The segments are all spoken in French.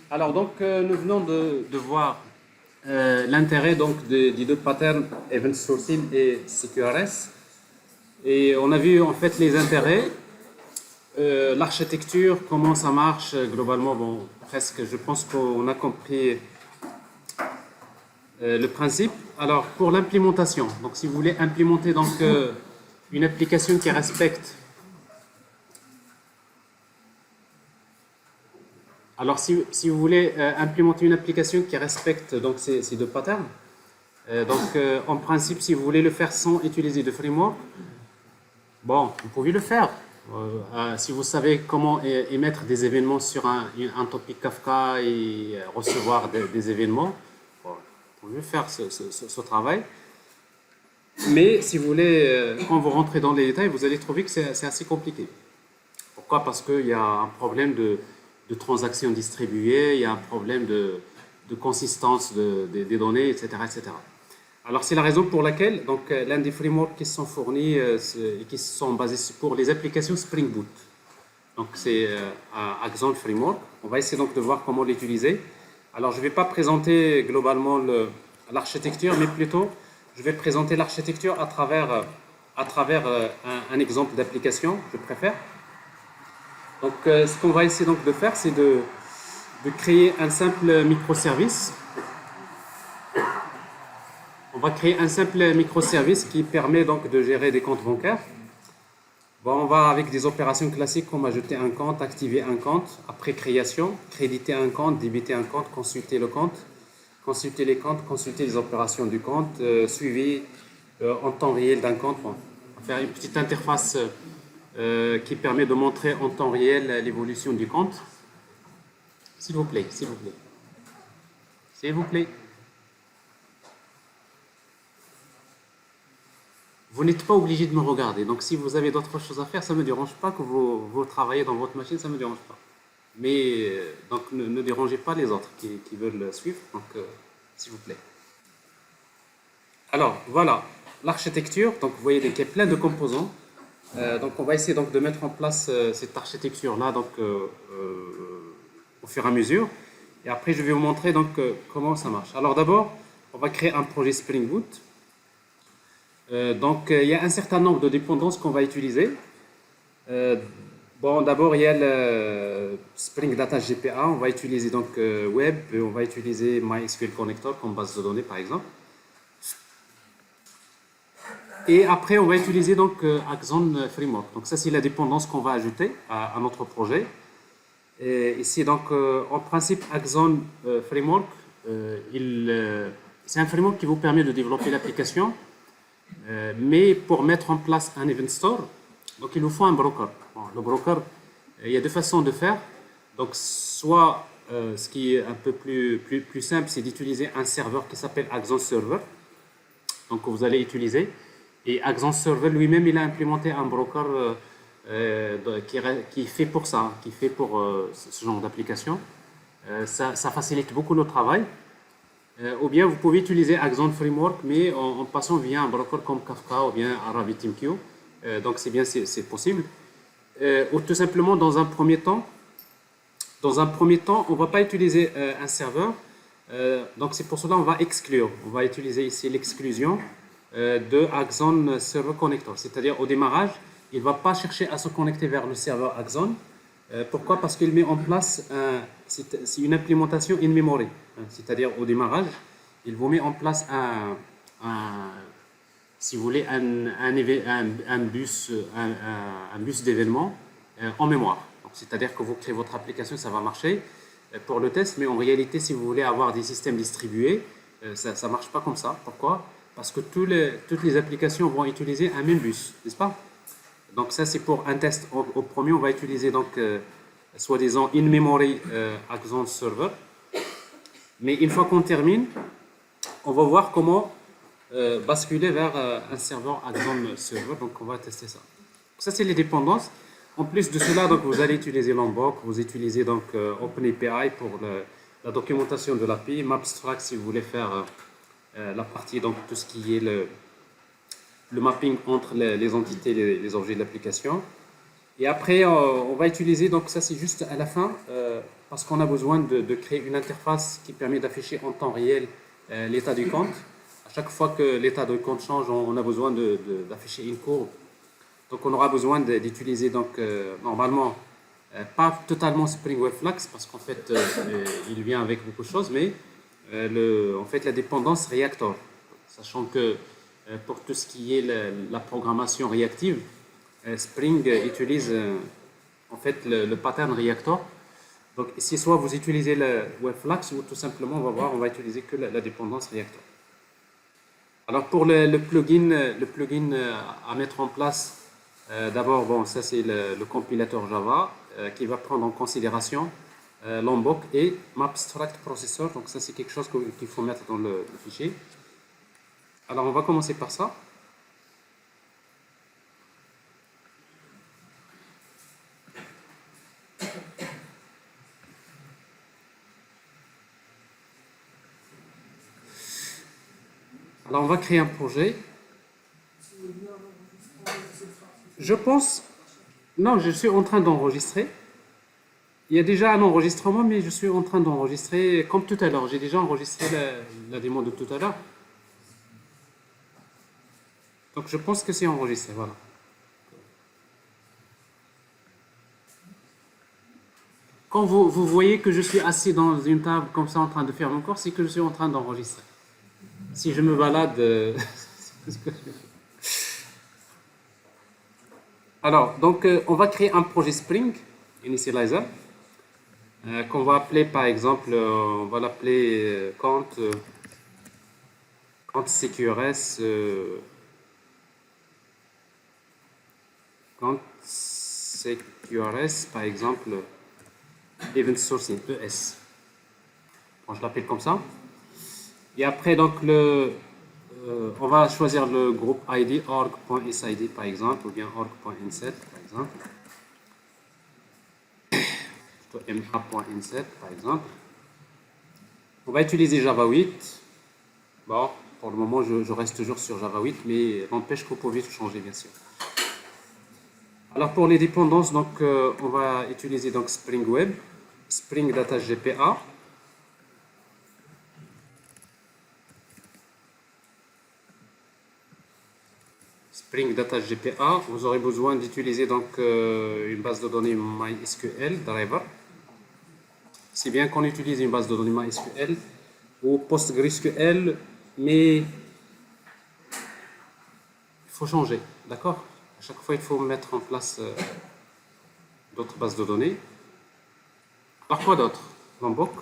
Alors, donc, nous venons de voir l'intérêt donc des deux patterns Event Sourcing et CQRS. Et on a vu en fait les intérêts, l'architecture, comment ça marche globalement. Bon, presque, je pense qu'on a compris le principe. Alors, pour l'implémentation, donc si vous voulez implémenter donc une application qui respecte. Alors, si vous voulez implémenter une application qui respecte donc ces deux patterns, en principe, si vous voulez le faire sans utiliser de framework, bon, vous pouvez le faire. Si vous savez comment émettre des événements sur un topic Kafka et recevoir des événements, bon, vous pouvez faire ce travail. Mais si vous voulez, quand vous rentrez dans les détails, vous allez trouver que c'est assez compliqué. Pourquoi? Parce qu'il y a un problème de transactions distribuées, il y a un problème de consistance des données, etc., etc. Alors, c'est la raison pour laquelle l'un des frameworks qui sont fournis et qui sont basés pour les applications Spring Boot. Donc, c'est Axon Framework. On va essayer donc de voir comment l'utiliser. Alors, je ne vais pas présenter globalement l'architecture, mais plutôt, je vais présenter l'architecture à travers un exemple d'application, je préfère. Donc, ce qu'on va essayer donc de faire, c'est de créer un simple microservice. On va créer un simple microservice qui permet donc de gérer des comptes bancaires. Bon, on va avec des opérations classiques comme ajouter un compte, activer un compte, après création, créditer un compte, débiter un compte, consulter le compte, consulter les comptes, consulter les opérations du compte, suivi en temps réel d'un compte. Bon, on va faire une petite interface qui permet de montrer en temps réel l'évolution du compte. S'il vous plaît, s'il vous plaît. S'il vous plaît. Vous n'êtes pas obligé de me regarder. Donc, si vous avez d'autres choses à faire, ça ne me dérange pas que vous travaillez dans votre machine, ça ne me dérange pas. Mais donc, ne dérangez pas les autres qui veulent suivre. Donc, s'il vous plaît. Alors, voilà l'architecture. Donc, vous voyez qu'il y a plein de composants. Donc, on va essayer donc de mettre en place cette architecture-là au fur et à mesure. Et après, je vais vous montrer donc comment ça marche. Alors, d'abord, on va créer un projet Spring Boot. Il y a un certain nombre de dépendances qu'on va utiliser. Bon, d'abord, il y a le Spring Data GPA. On va utiliser donc Web. On va utiliser MySQL Connector comme base de données, par exemple. Et après, on va utiliser donc Axon Framework. Donc ça, c'est la dépendance qu'on va ajouter à notre projet. Et ici, donc, en principe, Axon Framework, c'est un framework qui vous permet de développer l'application. Mais pour mettre en place un event store, donc il nous faut un broker. Bon, le broker, il y a deux façons de faire. Donc, soit ce qui est un peu plus simple, c'est d'utiliser un serveur qui s'appelle Axon Server. Donc, vous allez utiliser. Et Axon Server lui-même, il a implémenté un broker qui est fait pour ça, qui est fait pour ce genre d'application. Ça facilite beaucoup le travail. Ou bien vous pouvez utiliser Axon Framework, mais en passant via un broker comme Kafka ou bien RabbitMQ. Donc c'est possible. Ou tout simplement, dans un premier temps, on ne va pas utiliser un serveur. Donc c'est pour cela qu'on va exclure. On va utiliser ici l'exclusion de Axon Server Connector. C'est-à-dire au démarrage, il ne va pas chercher à se connecter vers le serveur Axon. Pourquoi? Parce qu'il met en place, c'est une implémentation in memory. C'est-à-dire au démarrage, il vous met en place si vous voulez, un bus d'événements en mémoire. C'est-à-dire que vous créez votre application, ça va marcher pour le test, mais en réalité, si vous voulez avoir des systèmes distribués, ça ne marche pas comme ça. Pourquoi? Parce que toutes les applications vont utiliser un même bus, n'est-ce pas? Donc ça, c'est pour un test. Au premier, on va utiliser donc soi-disant in-memory Axon Server. Mais une fois qu'on termine, on va voir comment basculer vers un serveur Axon Server. Donc on va tester ça. Ça, c'est les dépendances. En plus de cela, donc, vous allez utiliser Lombok, vous utilisez donc OpenAPI pour la documentation de l'API, Mapstrack si vous voulez faire la partie, donc tout ce qui est le mapping entre les entités, les objets de l'application. Et après, on va utiliser, donc ça c'est juste à la fin, parce qu'on a besoin de créer une interface qui permet d'afficher en temps réel l'état du compte. À chaque fois que l'état du compte change, on a besoin d'afficher une courbe. Donc on aura besoin d'utiliser normalement pas totalement Spring Web Flux parce qu'en fait il vient avec beaucoup de choses, mais en fait la dépendance Reactor, sachant que pour tout ce qui est la programmation réactive, Spring utilise en fait le pattern Reactor. Donc ici soit vous utilisez le Webflux ou tout simplement on va utiliser que la dépendance Reactor. Alors pour le plugin à mettre en place, d'abord ça c'est le compilateur Java qui va prendre en considération Lombok et Mapstruct Processor. Donc ça c'est quelque chose qu'il faut mettre dans le fichier. Alors on va commencer par ça. Alors on va créer un projet. Je pense... Non, je suis en train d'enregistrer. Il y a déjà un enregistrement, mais je suis en train d'enregistrer comme tout à l'heure. J'ai déjà enregistré la démo de tout à l'heure. Donc je pense que c'est enregistré, voilà. Quand vous voyez que je suis assis dans une table comme ça en train de faire mon cours, c'est que je suis en train d'enregistrer. Si je me balade... Alors, donc on va créer un projet Spring Initializer qu'on va appeler par exemple, on va l'appeler compte CQRS compte CQRS par exemple Event Sourcing ES. Bon, je l'appelle comme ça. Et après donc on va choisir le groupe ID org.sid par exemple ou bien org.inset par exemple. ma.inset par exemple. On va utiliser Java 8. Bon, pour le moment, je reste toujours sur Java 8, mais n'empêche que vous pouvez tout changer, bien sûr. Alors, pour les dépendances, donc, on va utiliser donc, Spring Web, Spring Data GPA. Spring Data GPA, vous aurez besoin d'utiliser donc une base de données MySQL Driver. C'est bien qu'on utilise une base de données MySQL ou PostgreSQL, mais il faut changer, d'accord? À chaque fois, il faut mettre en place d'autres bases de données. Alors, quoi d'autre? Lombok.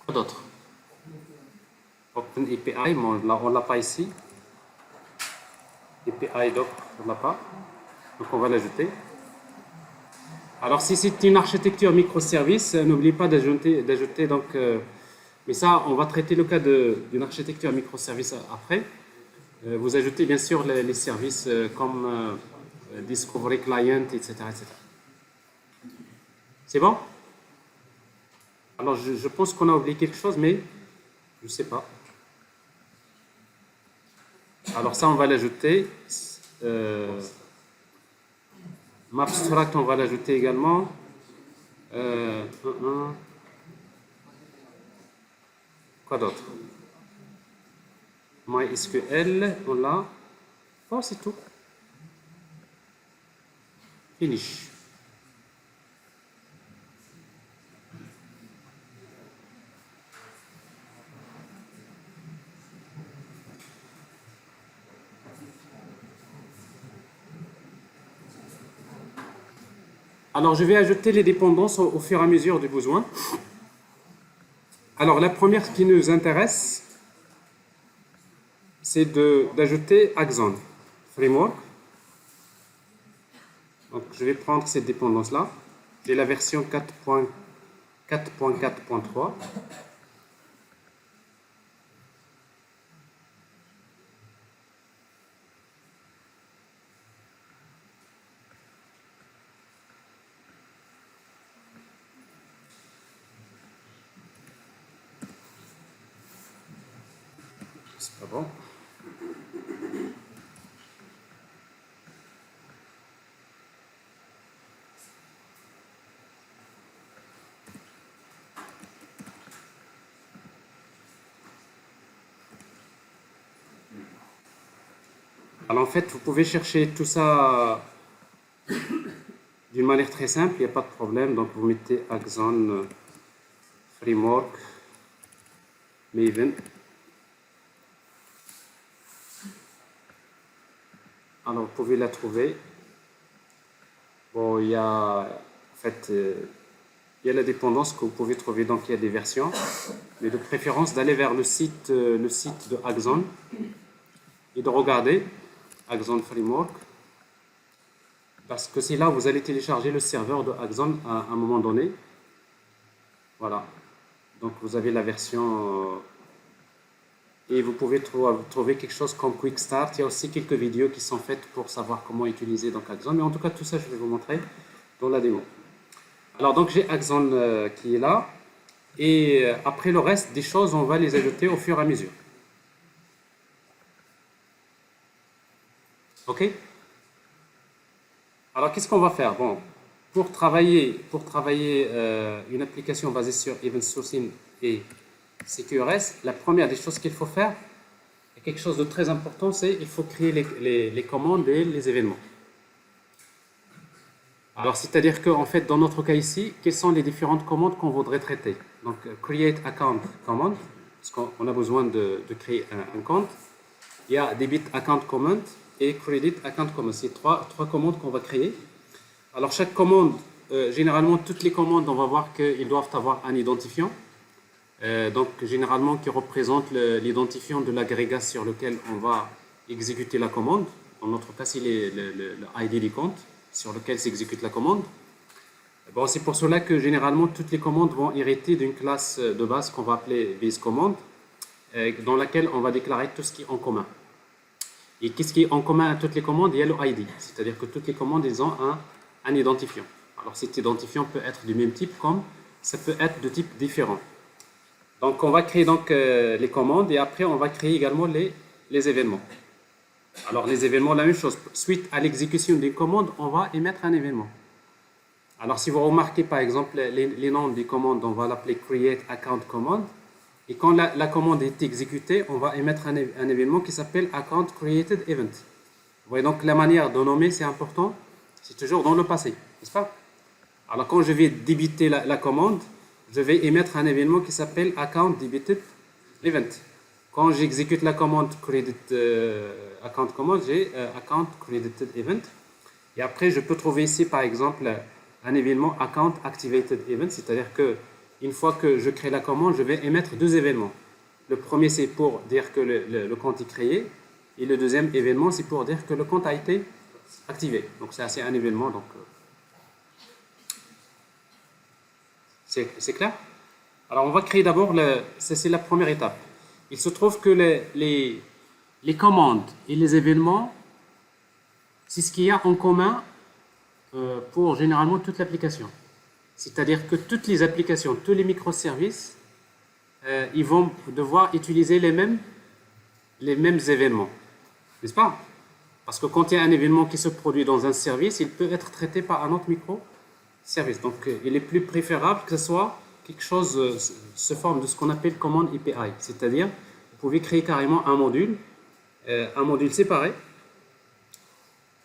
Quoi d'autre? OpenAPI, on ne l'a pas ici. API doc, on ne l'a pas. Donc, on va l'ajouter. Alors, si c'est une architecture microservice, n'oubliez pas d'ajouter donc... mais ça, on va traiter le cas d'une architecture microservice après. Vous ajoutez bien sûr les services comme Discovery Client, etc. etc. C'est bon? Alors, je pense qu'on a oublié quelque chose, mais je ne sais pas. Alors ça, on va l'ajouter. Mapstruct, on va l'ajouter également. Quoi d'autre? MySQL, on l'a. Oh, c'est tout. Finish. Alors, je vais ajouter les dépendances au fur et à mesure du besoin. Alors, la première qui nous intéresse, c'est d'ajouter Axon Framework. Donc, je vais prendre cette dépendance-là. J'ai la version 4.4.3. C'est pas bon. Alors en fait, vous pouvez chercher tout ça d'une manière très simple, il n'y a pas de problème. Donc vous mettez Axon Framework Maven. Alors vous pouvez la trouver. Bon, il y a en fait il y a la dépendance que vous pouvez trouver, donc il y a des versions, mais de préférence d'aller vers le site de Axon et de regarder Axon Framework, parce que c'est là où vous allez télécharger le serveur de Axon à un moment donné. Voilà, donc vous avez la version et vous pouvez trouver quelque chose comme Quick Start. Il y a aussi quelques vidéos qui sont faites pour savoir comment utiliser donc Axon, mais en tout cas tout ça je vais vous montrer dans la démo. Alors donc j'ai Axon qui est là, et après le reste des choses on va les ajouter au fur et à mesure. Ok? Alors qu'est-ce qu'on va faire? Bon, pour travailler une application basée sur Event Sourcing et CQRS, la première des choses qu'il faut faire, et quelque chose de très important, c'est il faut créer les commandes et les événements. Alors, c'est-à-dire qu'en fait, dans notre cas ici, quelles sont les différentes commandes qu'on voudrait traiter? Donc, create account command, parce qu'on a besoin de créer un compte. Il y a debit account command et credit account command. C'est trois commandes qu'on va créer. Alors, chaque commande, généralement, toutes les commandes, on va voir qu'ils doivent avoir un identifiant. Donc, généralement, qui représente l'identifiant de l'agrégat sur lequel on va exécuter la commande. Dans notre cas, c'est le ID du compte sur lequel s'exécute la commande. Bon, c'est pour cela que généralement toutes les commandes vont hériter d'une classe de base qu'on va appeler base command, dans laquelle on va déclarer tout ce qui est en commun. Et qu'est-ce qui est en commun à toutes les commandes? Il y a le ID, c'est-à-dire que toutes les commandes ils ont un identifiant. Alors cet identifiant peut être du même type comme ça peut être de type différent. Donc on va créer donc les commandes et après on va créer également les événements. Alors les événements, la même chose. Suite à l'exécution d'une commande, on va émettre un événement. Alors si vous remarquez par exemple les noms des commandes, on va l'appeler create account command. Et quand la commande est exécutée, on va émettre un événement qui s'appelle account created event. Vous voyez donc la manière de nommer, c'est important. C'est toujours dans le passé, n'est-ce pas? Alors quand je vais débiter la commande, je vais émettre un événement qui s'appelle account debited event. Quand j'exécute la commande credit account command, j'ai account credited event. Et après, je peux trouver ici, par exemple, un événement account activated event, c'est-à-dire que une fois que je crée la commande, je vais émettre deux événements. Le premier, c'est pour dire que le compte est créé, et le deuxième événement, c'est pour dire que le compte a été activé. Donc, c'est un événement. Donc, c'est clair? Alors, on va créer d'abord, c'est la première étape. Il se trouve que les commandes et les événements, c'est ce qu'il y a en commun pour généralement toute l'application. C'est-à-dire que toutes les applications, tous les microservices, ils vont devoir utiliser les mêmes événements. N'est-ce pas? Parce que quand il y a un événement qui se produit dans un service, il peut être traité par un autre microservice. Donc, il est plus préférable que ce soit quelque chose se forme de ce qu'on appelle commande API. C'est-à-dire, vous pouvez créer carrément un module séparé,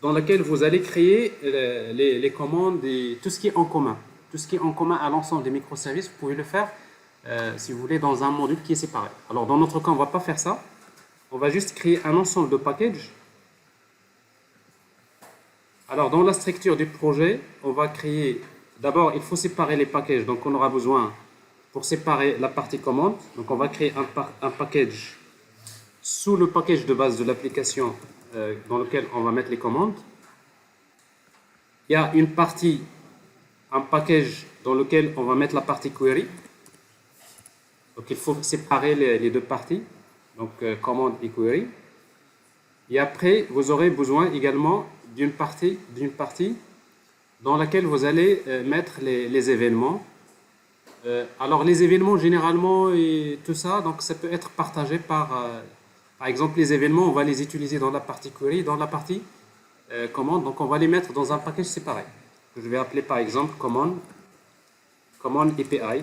dans lequel vous allez créer les commandes et tout ce qui est en commun. Tout ce qui est en commun à l'ensemble des microservices, vous pouvez le faire, si vous voulez, dans un module qui est séparé. Alors, dans notre cas, on ne va pas faire ça. On va juste créer un ensemble de packages. Alors, dans la structure du projet, on va créer... D'abord, il faut séparer les packages. Donc, on aura besoin, pour séparer la partie commande, donc on va créer un package sous le package de base de l'application dans lequel on va mettre les commandes. Il y a un package dans lequel on va mettre la partie query. Donc, il faut séparer les deux parties, donc commande et query. Et après, vous aurez besoin également d'une partie dans laquelle vous allez mettre les événements. Alors, les événements, généralement, et tout ça, donc ça peut être partagé par exemple, les événements, on va les utiliser dans la partie query, dans la partie commande. Donc, on va les mettre dans un package séparé. Que je vais appeler, par exemple, commande API.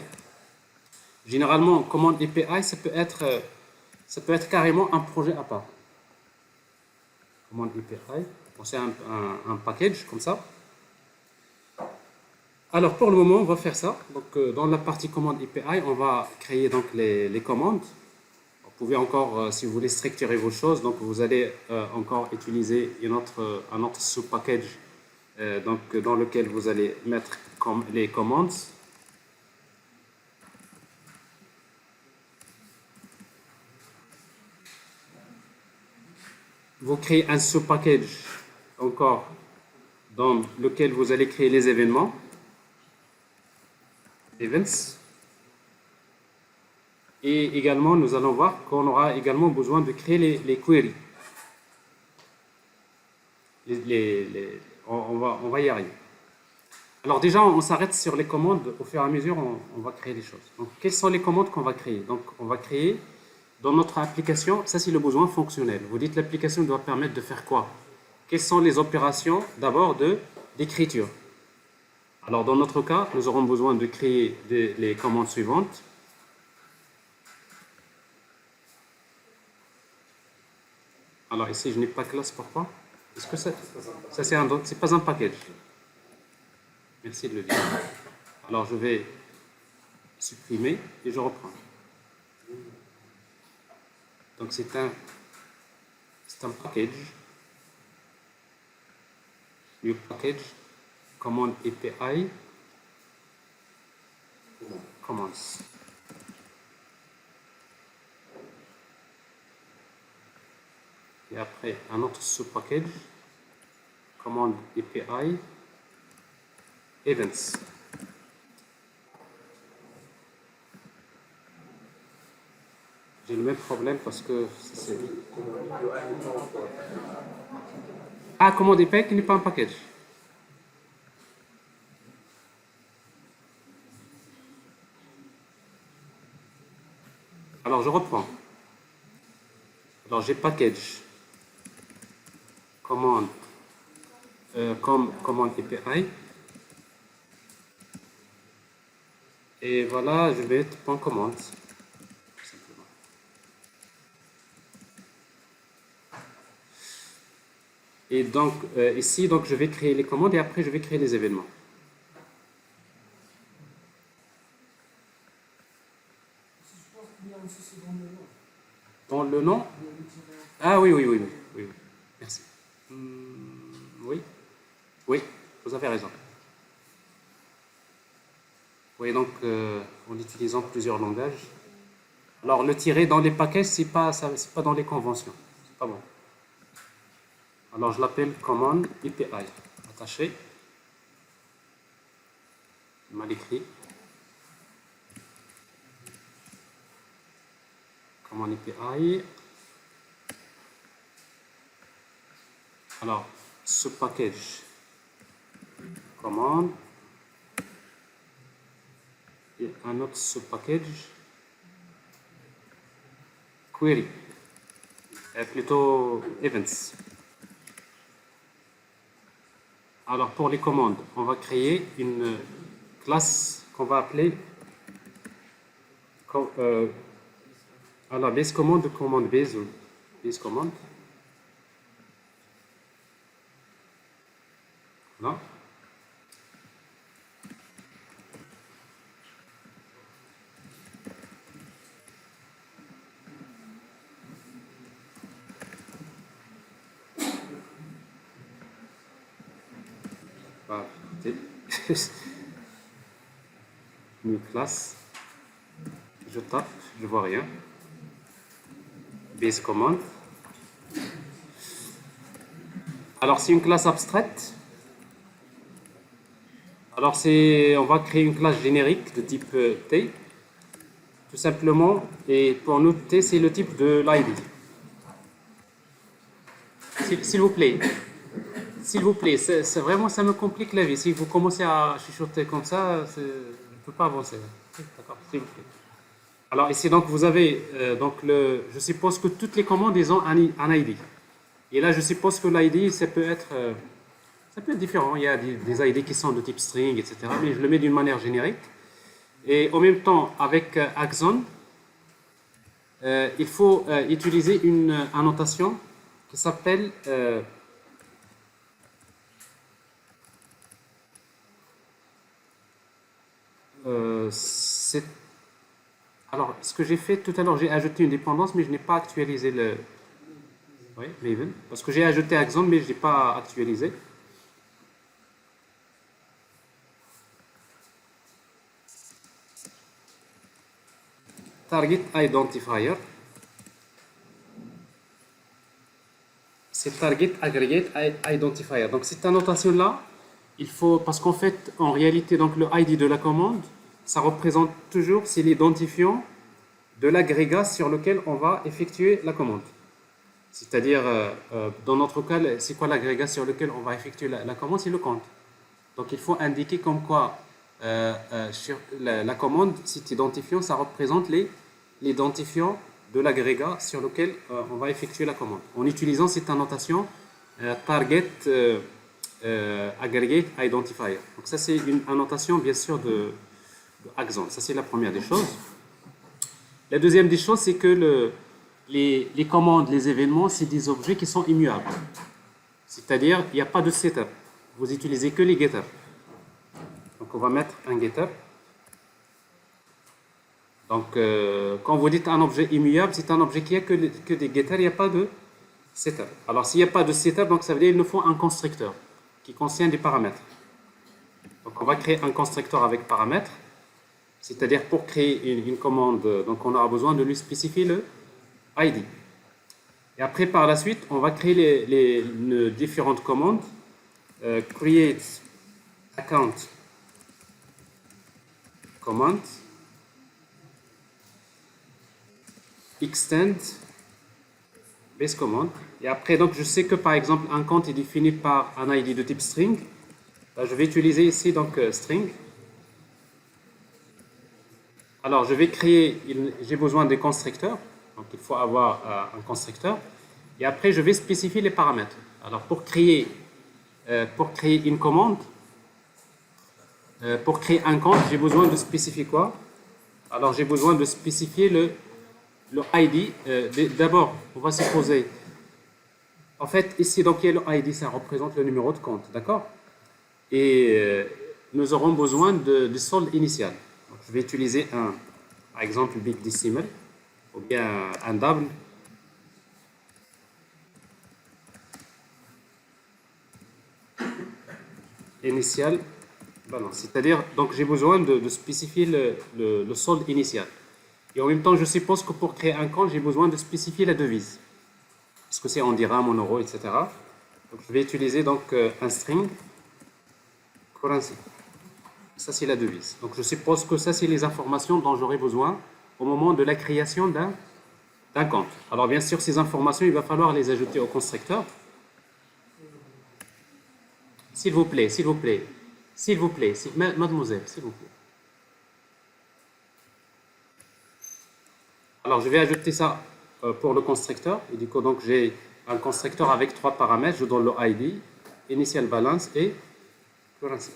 Généralement, commande API, ça peut être carrément un projet à part. commande API. Bon, c'est un package comme ça. Alors pour le moment, on va faire ça. Donc dans la partie commande API, on va créer donc les commandes. Vous pouvez encore, si vous voulez structurer vos choses, donc vous allez encore utiliser un autre sous-package dans lequel vous allez mettre les commandes. Vous créez un sous-package encore dans lequel vous allez créer les événements. Events. Et également, nous allons voir qu'on aura également besoin de créer les queries. On va y arriver. Alors déjà, on s'arrête sur les commandes. Au fur et à mesure, on va créer les choses. Donc, quelles sont les commandes qu'on va créer? Donc, on va créer dans notre application, ça c'est le besoin fonctionnel. Vous dites l'application doit permettre de faire quoi? Quelles sont les opérations d'abord d'écriture? Alors, dans notre cas, nous aurons besoin de créer les commandes suivantes. Alors ici, je n'ai pas classe, pourquoi? Est-ce que ça c'est pas un package? Merci de le dire. Alors je vais supprimer et je reprends. Donc c'est un package. New package, commande API, commands. Et après, un autre sous-package, commande API, events. J'ai le même problème parce que c'est... Ah, commande API qui n'est pas un package. Alors, je reprends. Alors, j'ai package. Commande commande API et voilà, je vais être point commande simplement. Et donc ici donc je vais créer les commandes et après je vais créer les événements. Dans le nom? Ah oui. Merci. Oui, vous avez raison. Oui, donc en utilisant plusieurs langages. Alors le tirer dans les paquets, c'est pas dans les conventions. C'est pas bon. Alors je l'appelle commande API. Attaché. Mal écrit. Commande API. Alors ce package commande et un autre sous-package query, plutôt events. Alors pour les commandes, on va créer une classe qu'on va appeler alors base commande base ou base commande. Voilà. Une classe, je tape, je vois rien. Base command. Alors c'est une classe abstraite. Alors on va créer une classe générique de type T, tout simplement. Et pour nous, T c'est le type de l'ID. S'il vous plaît. S'il vous plaît, c'est vraiment, ça me complique la vie. Si vous commencez à chuchoter comme ça, je ne peux pas avancer. D'accord, s'il vous plaît. Alors ici, donc, vous avez, je suppose que toutes les commandes, ils ont un ID. Et là, je suppose que l'ID, ça peut être différent. Il y a des ID qui sont de type string, etc. Mais je le mets d'une manière générique. Et en même temps, avec Axon, il faut utiliser une annotation qui s'appelle alors, ce que j'ai fait tout à l'heure, j'ai ajouté une dépendance, mais je n'ai pas actualisé le... Oui, Maven. Parce que j'ai ajouté Axon, mais je n'ai pas actualisé. Target Identifier. C'est Target Aggregate Identifier. Donc, cette annotation-là, il faut... Parce qu'en fait, en réalité, donc, le ID de la commande, ça représente toujours, c'est l'identifiant de l'agrégat sur lequel on va effectuer la commande. C'est-à-dire, dans notre cas, c'est quoi l'agrégat sur lequel on va effectuer la commande? C'est le compte. Donc, il faut indiquer comme quoi sur la commande, cet identifiant, ça représente l'identifiant de l'agrégat sur lequel on va effectuer la commande. En utilisant cette annotation Target Aggregate Identifier. Donc, ça, c'est une annotation, bien sûr, de Axon. Ça, c'est la première des choses. La deuxième des choses, c'est que les commandes, les événements, c'est des objets qui sont immuables. C'est-à-dire, il n'y a pas de setup. Vous utilisez que les getters. Donc, on va mettre un getter. Donc, quand vous dites un objet immuable, c'est un objet qui a que des getters, il n'y a pas de setup. Alors, s'il n'y a pas de setup, donc ça veut dire qu'il nous faut un constructeur qui contient des paramètres. Donc, on va créer un constructeur avec paramètres. C'est-à-dire, pour créer une commande, donc on aura besoin de lui spécifier le ID. Et après, par la suite, on va créer les différentes commandes. Create account command, extend base command. Et après, donc, je sais que par exemple, un compte est défini par un ID de type string. Là, je vais utiliser ici donc string. Alors, je vais créer, j'ai besoin des constructeurs. Donc, il faut avoir un constructeur. Et après, je vais spécifier les paramètres. Alors, pour créer une commande, pour créer un compte, j'ai besoin de spécifier quoi? Alors, j'ai besoin de spécifier le ID. D'abord, on va supposer. En fait, ici, donc, il y a le ID, ça représente le numéro de compte. D'accord? Et nous aurons besoin du solde initial. Donc, je vais utiliser par exemple, big decimal ou bien un double. Initial balance. C'est-à-dire, donc j'ai besoin de spécifier le solde initial. Et en même temps, je suppose que pour créer un compte, j'ai besoin de spécifier la devise. Est-ce que c'est en dirham, en euros, etc. Donc, je vais utiliser donc un string currency. Ça, c'est la devise. Donc, je suppose que ça, c'est les informations dont j'aurai besoin au moment de la création d'un compte. Alors, bien sûr, ces informations, il va falloir les ajouter au constructeur. S'il vous plaît, s'il vous plaît, s'il vous plaît, mademoiselle, s'il vous plaît. Alors, je vais ajouter ça pour le constructeur. Et du coup, donc, j'ai un constructeur avec 3 paramètres. Je donne le ID, initial balance et currency.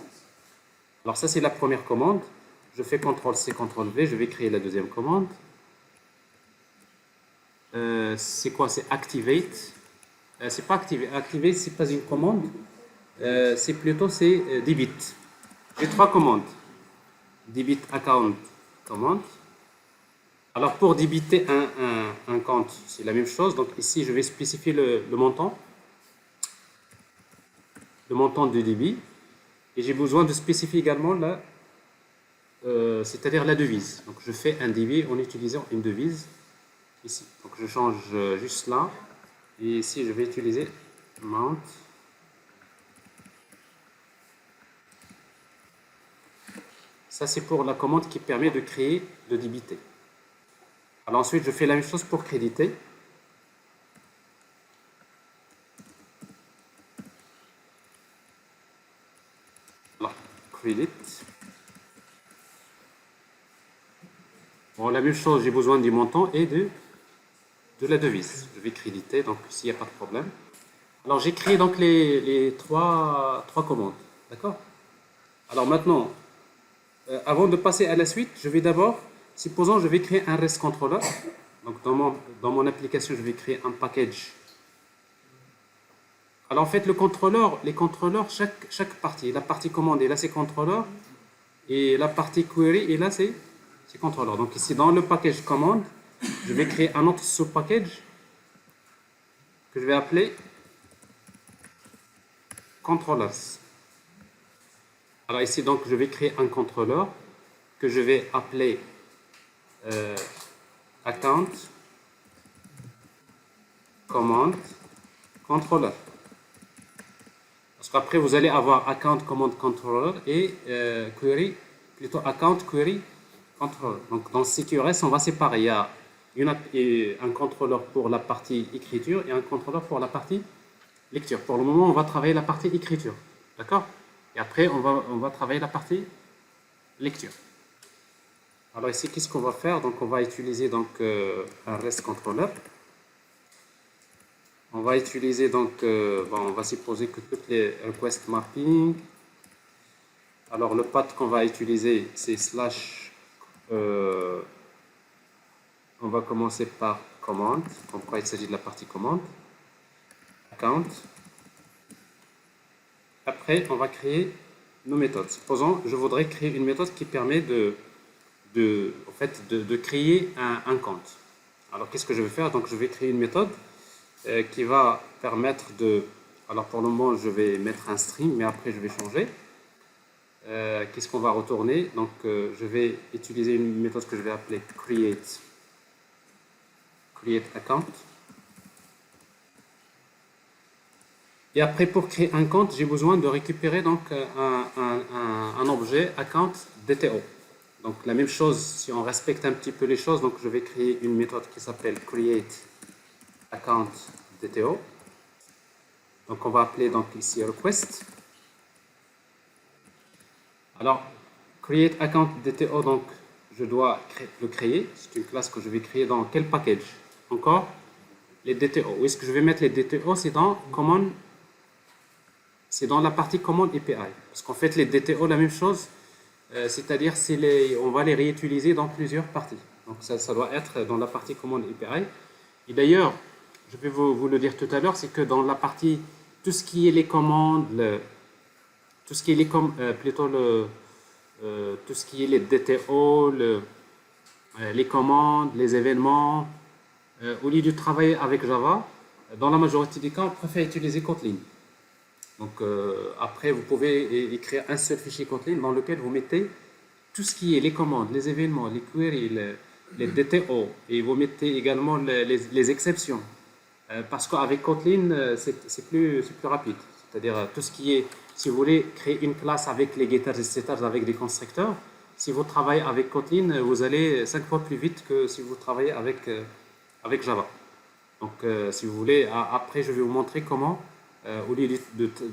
Alors, ça, c'est la première commande. Je fais CTRL-C, CTRL-V. Je vais créer la deuxième commande. C'est quoi? C'est activate. C'est pas activate. Activate, c'est pas une commande. C'est plutôt debit. J'ai 3 commandes. Debit account commande. Alors, pour débiter un compte, c'est la même chose. Donc, ici, je vais spécifier le montant. Le montant de débit. Et j'ai besoin de spécifier également c'est-à-dire la devise. Donc, je fais un débit en utilisant une devise ici. Donc, je change juste là. Et ici, je vais utiliser amount. Ça, c'est pour la commande qui permet de créer, de débiter. Alors ensuite, je fais la même chose pour créditer. Alors, credit. Bon, la même chose, j'ai besoin du montant et de la devise. Je vais créditer, donc s'il n'y a pas de problème. Alors, j'ai créé donc les trois commandes. D'accord? Alors maintenant, avant de passer à la suite, je vais d'abord, supposons je vais créer un REST controller. Donc dans mon application, je vais créer un package Alors en fait, les contrôleurs, chaque partie, la partie commande et là c'est contrôleur, et la partie query et là c'est contrôleur. Donc ici dans le package commande, je vais créer un autre sous-package que je vais appeler controllers. Alors ici donc je vais créer un contrôleur que je vais appeler account command controller. Parce qu'après vous allez avoir account command controller et query, plutôt account query controller. Donc dans CQRS on va séparer. Il y a un contrôleur pour la partie écriture et un contrôleur pour la partie lecture. Pour le moment on va travailler la partie écriture. D'accord? Et après on va travailler la partie lecture. Alors ici, qu'est-ce qu'on va faire? Donc, on va utiliser donc, un REST controller. On va utiliser donc, on va supposer que toutes les request mapping. Alors, le path qu'on va utiliser, c'est slash. On va commencer par command. Pourquoi il s'agit de la partie commande. Account. Après, on va créer nos méthodes. Supposons, je voudrais créer une méthode qui permet de créer un compte. Alors, qu'est-ce que je vais faire? Donc, je vais créer une méthode qui va permettre de... Alors, pour le moment, je vais mettre un string, mais après, je vais changer. Qu'est-ce qu'on va retourner? Donc, je vais utiliser une méthode que je vais appeler create account. Et après, pour créer un compte, j'ai besoin de récupérer donc un objet account DTO. Donc la même chose, si on respecte un petit peu les choses, donc je vais créer une méthode qui s'appelle create account DTO. Donc on va appeler donc ici request. Alors create account DTO, donc je dois le créer. C'est une classe que je vais créer dans quel package? Encore les DTO. Où est-ce que je vais mettre les DTO? C'est dans command. C'est dans la partie commande API. Parce qu'en fait les DTO, la même chose. C'est-à-dire on va les réutiliser dans plusieurs parties. Donc ça doit être dans la partie commande API. Et d'ailleurs, je vais vous le dire tout à l'heure, c'est que dans la partie, tout ce qui est les commandes, tout ce qui est les tout ce qui est les DTO, les commandes, les événements, au lieu de travailler avec Java, dans la majorité des cas, on préfère utiliser Kotlin. Donc après, vous pouvez écrire un seul fichier Kotlin dans lequel vous mettez tout ce qui est les commandes, les événements, les queries, les DTO, et vous mettez également les exceptions. Parce qu'avec Kotlin, c'est plus rapide. C'est-à-dire tout ce qui est, si vous voulez créer une classe avec les getters et setters, avec des constructeurs, si vous travaillez avec Kotlin, vous allez 5 fois plus vite que si vous travaillez avec Java. Donc si vous voulez, après je vais vous montrer comment au lieu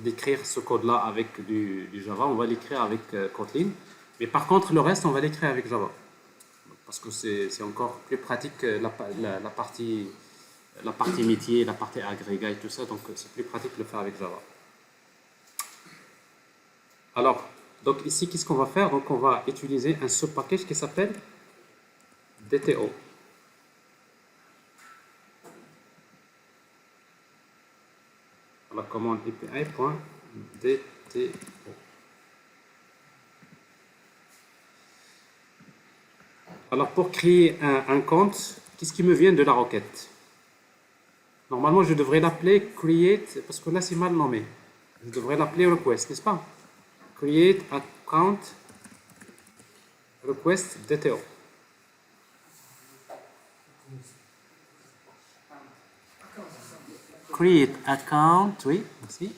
d'écrire ce code-là avec du Java, on va l'écrire avec Kotlin. Mais par contre, le reste, on va l'écrire avec Java. Parce que c'est encore plus pratique la partie métier, la partie agrégat et tout ça. Donc, c'est plus pratique de le faire avec Java. Alors, donc ici, qu'est-ce qu'on va faire? Donc, on va utiliser un sub-package qui s'appelle DTO. La commande API.DTO. Alors pour créer un compte, qu'est-ce qui me vient de la requête? Normalement, je devrais l'appeler create, parce que là c'est mal nommé. Je devrais l'appeler request, n'est-ce pas? Create account request DTO. Create account, oui, merci.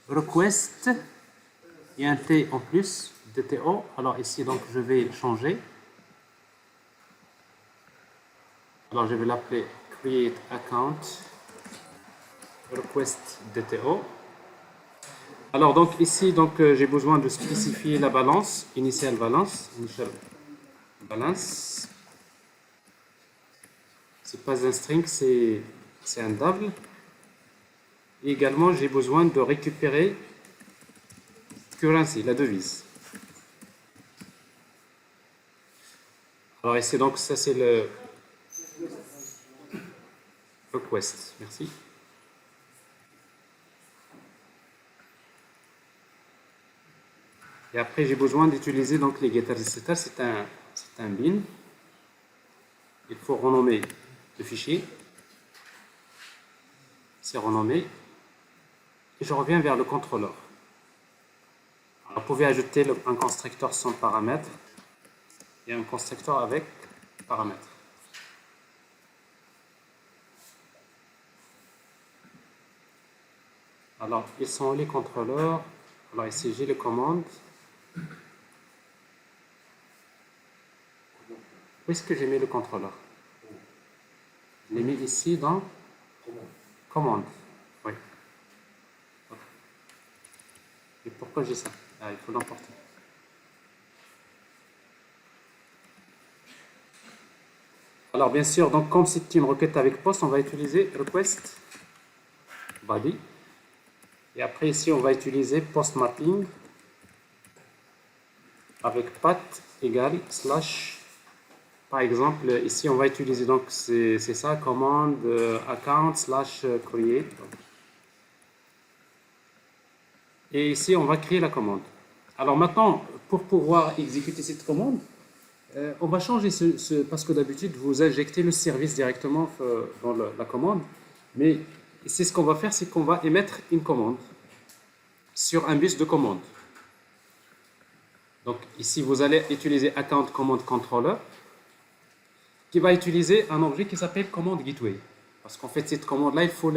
Request, il y a un T en plus, DTO. Alors ici, donc, je vais le changer. Alors, je vais l'appeler create account request DTO. Alors, donc, ici, donc, j'ai besoin de spécifier la balance, initial balance. C'est pas un string, c'est un double. Et également, j'ai besoin de récupérer currency, la devise. Alors ici, donc, ça c'est le request. Merci. Et après, j'ai besoin d'utiliser donc les getters, etc. C'est un bin. Il faut renommer le fichier. C'est renommé. Et je reviens vers le contrôleur. Vous pouvez ajouter un constructeur sans paramètres et un constructeur avec paramètres. Alors, ils sont les contrôleurs. Alors ici, j'ai les commandes. Où est-ce que j'ai mis le contrôleur? Je l'ai mis ici dans commande. Oui. Et pourquoi j'ai ça? Il faut l'emporter. Alors bien sûr, donc comme c'est une requête avec post, on va utiliser request body. Et après ici, on va utiliser post mapping avec path égale slash. Par exemple, ici, on va utiliser donc c'est ça, commande account slash create. Et ici, on va créer la commande. Alors maintenant, pour pouvoir exécuter cette commande, on va changer parce que d'habitude, vous injectez le service directement dans la commande. Mais c'est ce qu'on va faire, c'est qu'on va émettre une commande sur un bus de commande. Donc ici, vous allez utiliser account command controller qui va utiliser un objet qui s'appelle commande gateway. Parce qu'en fait, cette commande-là, il faut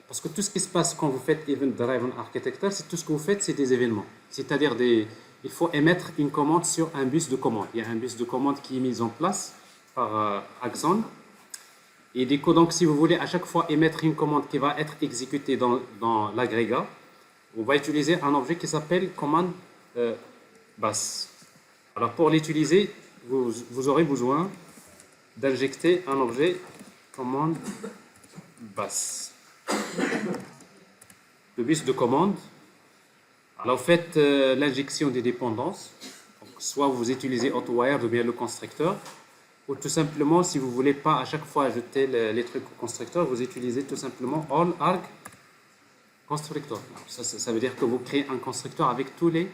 parce que tout ce qui se passe quand vous faites Event Driven Architecture, c'est tout ce que vous faites, c'est des événements. C'est-à-dire il faut émettre une commande sur un bus de commande. Il y a un bus de commande qui est mis en place par Axon. Et du coup, donc, si vous voulez à chaque fois émettre une commande qui va être exécutée dans l'agrégat, on va utiliser un objet qui s'appelle commande bus. Alors, pour l'utiliser, vous aurez besoin d'injecter un objet commande bus. Le bus de commande. Alors, faites l'injection des dépendances. Donc, soit vous utilisez AutoWire ou bien le constructeur, ou tout simplement, si vous ne voulez pas à chaque fois ajouter les trucs au constructeur, vous utilisez tout simplement all arg constructor. Ça veut dire que vous créez un constructeur avec tous les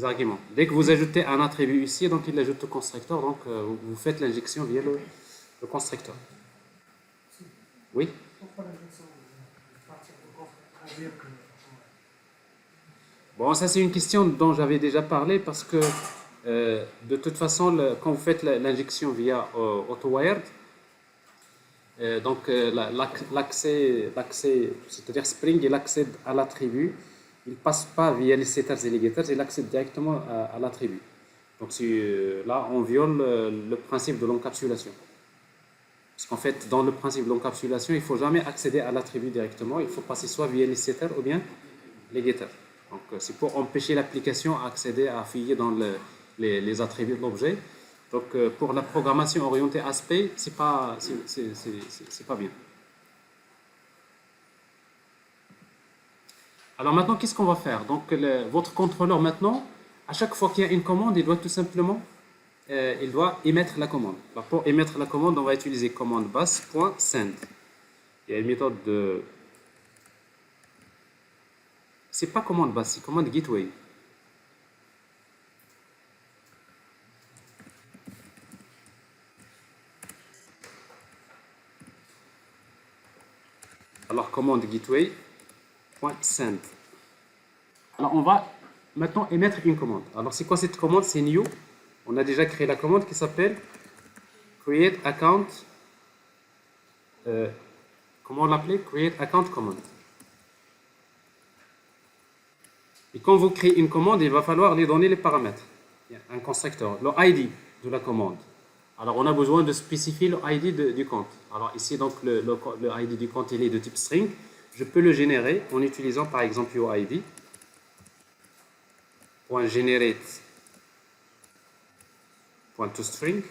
arguments. Dès que vous ajoutez un attribut ici, donc il l'ajoute au constructeur, donc vous faites l'injection via le constructeur. Oui? Bon, ça c'est une question dont j'avais déjà parlé parce que de toute façon, quand vous faites l'injection via AutoWired, donc l'accès, c'est-à-dire Spring, il accède à l'attribut, il ne passe pas via les setters et les getters, il accède directement à l'attribut. Donc là, on viole le principe de l'encapsulation. Parce qu'en fait, dans le principe de l'encapsulation, il ne faut jamais accéder à l'attribut directement, il faut passer soit via les setters ou bien les getters. Donc c'est pour empêcher l'application à accéder, à fouiller dans les attributs de l'objet. Donc pour la programmation orientée aspect, c'est pas bien. Alors maintenant, qu'est-ce qu'on va faire? Donc votre contrôleur maintenant, à chaque fois qu'il y a une commande, il doit tout simplement il doit émettre la commande. Alors, pour émettre la commande, on va utiliser commande bus.send. Il y a une méthode de... C'est pas commande bus, c'est commande gateway. Alors, commande gateway.send. Alors, on va maintenant émettre une commande. Alors, c'est quoi cette commande? C'est new. On a déjà créé la commande qui s'appelle create account. Comment on l'appelait? Create account command. Et quand vous créez une commande, il va falloir lui donner les paramètres. Il y a un constructeur, le ID de la commande. Alors, on a besoin de spécifier le ID du compte. Alors, ici, donc, le ID du compte, il est de type string. Je peux le générer en utilisant, par exemple, UID. .generate .toString,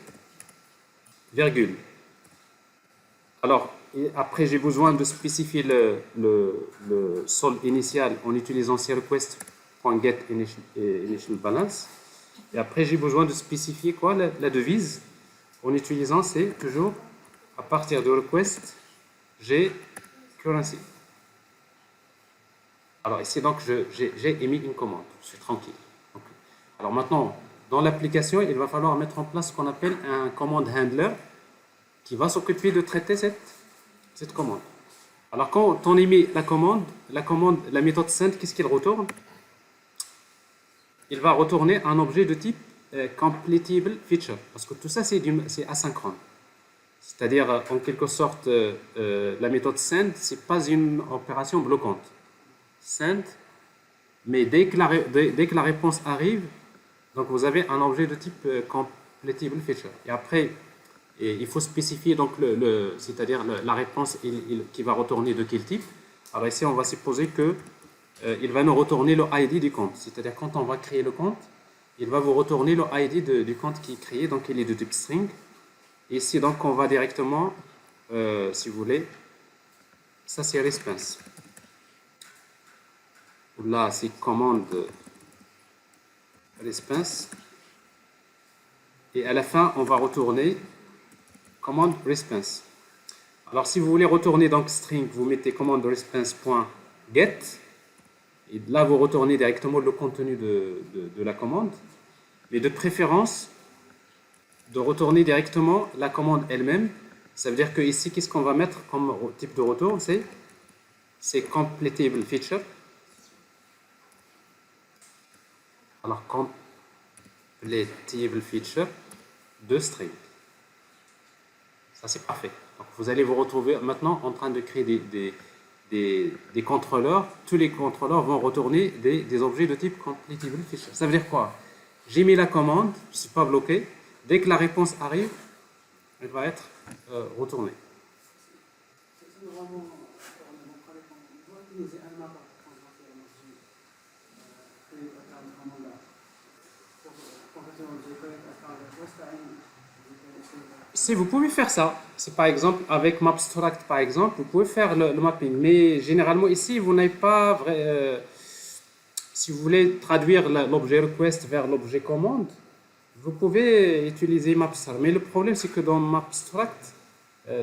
virgule. Alors, après, j'ai besoin de spécifier le sol initial en utilisant request.getInitialBalance. Et après, j'ai besoin de spécifier quoi? La devise en utilisant, c'est toujours à partir de request, j'ai currency. Alors ici, donc, j'ai émis une commande. Je suis tranquille. Donc, Alors maintenant, dans l'application, il va falloir mettre en place ce qu'on appelle un command handler qui va s'occuper de traiter cette commande. Alors quand on émet la méthode send, qu'est-ce qu'il retourne? Il va retourner un objet de type completable feature, parce que tout ça c'est asynchrone. C'est-à-dire en quelque sorte la méthode send, c'est pas une opération bloquante. Send, mais dès que la réponse arrive, donc vous avez un objet de type completable feature. Et après, il faut spécifier donc c'est-à-dire la réponse qui va retourner de quel type. Alors ici, on va supposer que il va nous retourner le ID du compte. C'est-à-dire quand on va créer le compte, il va vous retourner le ID du compte qui est créé, donc il est de type string. Et ici, donc, on va directement, si vous voulez, ça c'est response. Là, c'est commande response. Et à la fin, on va retourner commande response. Alors, si vous voulez retourner donc string, vous mettez commande response.get. Et là, vous retournez directement le contenu de la commande. Mais de préférence, de retourner directement la commande elle-même. Ça veut dire que ici, qu'est-ce qu'on va mettre comme type de retour? C'est completable feature. Alors, completable feature de string. Ça, c'est parfait. Donc, vous allez vous retrouver maintenant en train de créer des contrôleurs. Tous les contrôleurs vont retourner des objets de type completable feature. Ça veut dire quoi? J'ai mis la commande, je ne suis pas bloqué. Dès que la réponse arrive, elle va être retournée. Si vous pouvez faire ça, c'est par exemple avec Mapstruct par exemple, vous pouvez faire le mapping, mais généralement ici vous n'avez pas si vous voulez traduire l'objet request vers l'objet commande, vous pouvez utiliser Mapstruct. Mais le problème c'est que dans Mapstruct,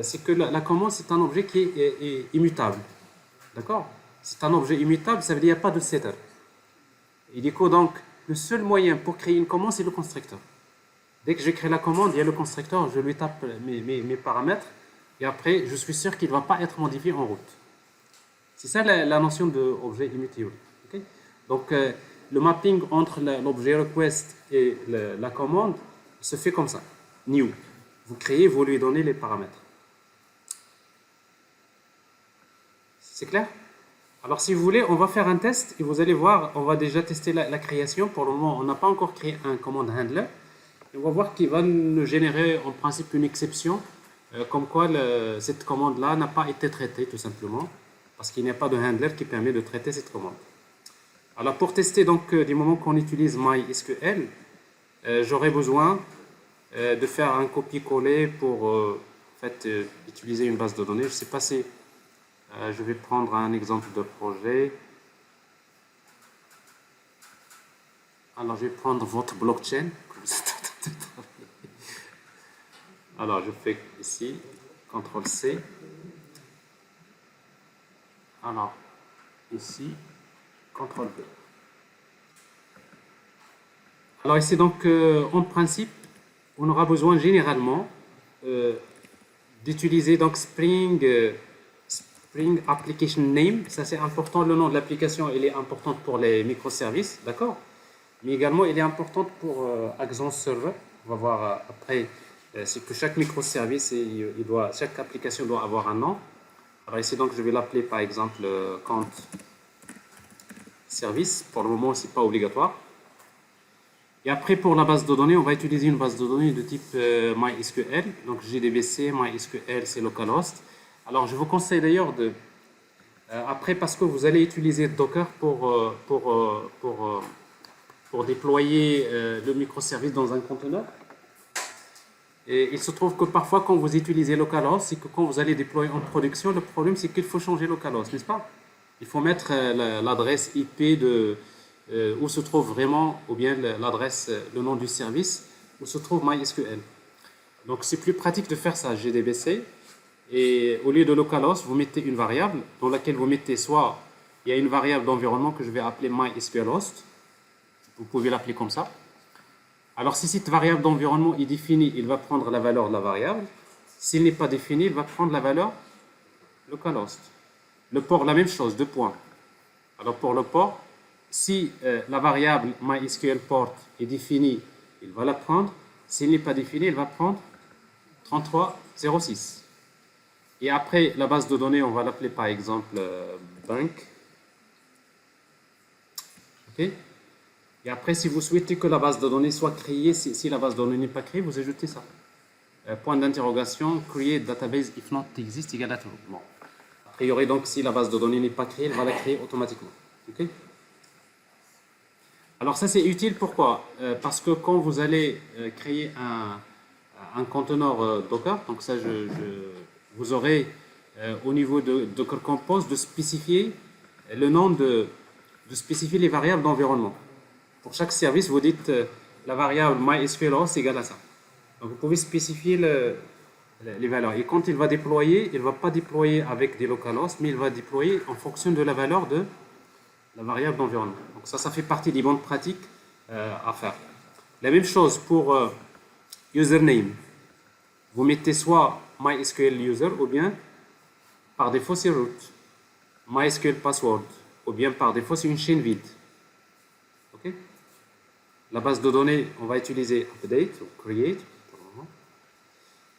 c'est que la commande c'est un objet qui est immutable, d'accord? C'est un objet immutable, ça veut dire qu'il n'y a pas de setter. Et du coup donc le seul moyen pour créer une commande c'est le constructeur. Dès que je crée la commande, il y a le constructeur, je lui tape mes paramètres et après, je suis sûr qu'il ne va pas être modifié en route. C'est ça la notion d'objet immutable. Okay? Donc, le mapping entre l'objet request et la commande se fait comme ça. New. Vous créez, vous lui donnez les paramètres. C'est clair? Alors, si vous voulez, on va faire un test et vous allez voir, on va déjà tester la création. Pour le moment, on n'a pas encore créé un command handler. On va voir qu'il va nous générer en principe une exception, comme quoi cette commande-là n'a pas été traitée tout simplement, parce qu'il n'y a pas de handler qui permet de traiter cette commande. Alors pour tester donc du moment qu'on utilise MySQL, j'aurai besoin de faire un copier-coller pour en fait, utiliser une base de données. Je ne sais pas si je vais prendre un exemple de projet. Alors je vais prendre votre blockchain. Alors, je fais ici, CTRL-C. Alors, ici, CTRL-V. Alors ici, donc, en principe, on aura besoin généralement d'utiliser donc Spring Application Name. Ça, c'est important. Le nom de l'application, il est important pour les microservices, d'accord? Mais également, il est important pour Axon Server. On va voir après. C'est que chaque microservice, chaque application doit avoir un nom. Alors ici, donc, je vais l'appeler par exemple compte service. Pour le moment, ce n'est pas obligatoire. Et après, pour la base de données, on va utiliser une base de données de type MySQL. Donc, JDBC, MySQL, c'est localhost. Alors, je vous conseille d'ailleurs après, parce que vous allez utiliser Docker pour déployer le microservice dans un conteneur. Et il se trouve que parfois, quand vous utilisez localhost, c'est que quand vous allez déployer en production, le problème, c'est qu'il faut changer localhost, n'est-ce pas? Il faut mettre l'adresse IP où se trouve vraiment, ou bien l'adresse, le nom du service, où se trouve MySQL. Donc, c'est plus pratique de faire ça, JDBC. Et au lieu de localhost, vous mettez une variable dans laquelle vous mettez il y a une variable d'environnement que je vais appeler MySQLhost. Vous pouvez l'appeler comme ça. Alors, si cette variable d'environnement est définie, il va prendre la valeur de la variable. S'il n'est pas défini, il va prendre la valeur localhost. Le port, la même chose, 2 points. Alors, pour le port, si la variable MySQL port est définie, il va la prendre. S'il n'est pas défini, il va prendre 3306. Et après, la base de données, on va l'appeler par exemple bank. OK? Et après, si vous souhaitez que la base de données soit créée, si la base de données n'est pas créée, vous ajoutez ça. Point d'interrogation, create database if not exist égale à true. Bon. A priori, donc, si la base de données n'est pas créée, elle va la créer automatiquement. OK? Alors, ça, c'est utile. Pourquoi? Parce que quand vous allez créer un conteneur Docker, donc ça, vous aurez au niveau de Docker Compose de spécifier le nom de spécifier les variables d'environnement. Pour chaque service, vous dites la variable MySQLhost égale à ça. Donc, vous pouvez spécifier les valeurs. Et quand il va déployer, il ne va pas déployer avec des localhosts, mais il va déployer en fonction de la valeur de la variable d'environnement. Donc, ça fait partie des bonnes pratiques à faire. La même chose pour username. Vous mettez soit MySQL user ou bien par défaut c'est root. MySQL password ou bien par défaut c'est une chaîne vide. OK? La base de données, on va utiliser update ou create.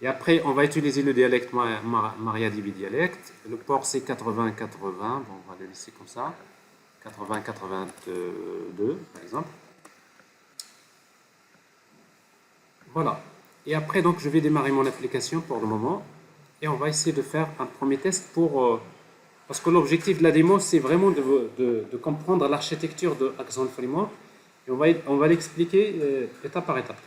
Et après, on va utiliser le dialecte MariaDB dialecte. Le port c'est 80-80. Bon, on va le laisser comme ça. 80-82 par exemple. Voilà. Et après, donc, je vais démarrer mon application pour le moment. Et on va essayer de faire un premier test pour... parce que l'objectif de la démo, c'est vraiment de comprendre l'architecture de Axon Framework. Et on va l'expliquer étape par étape.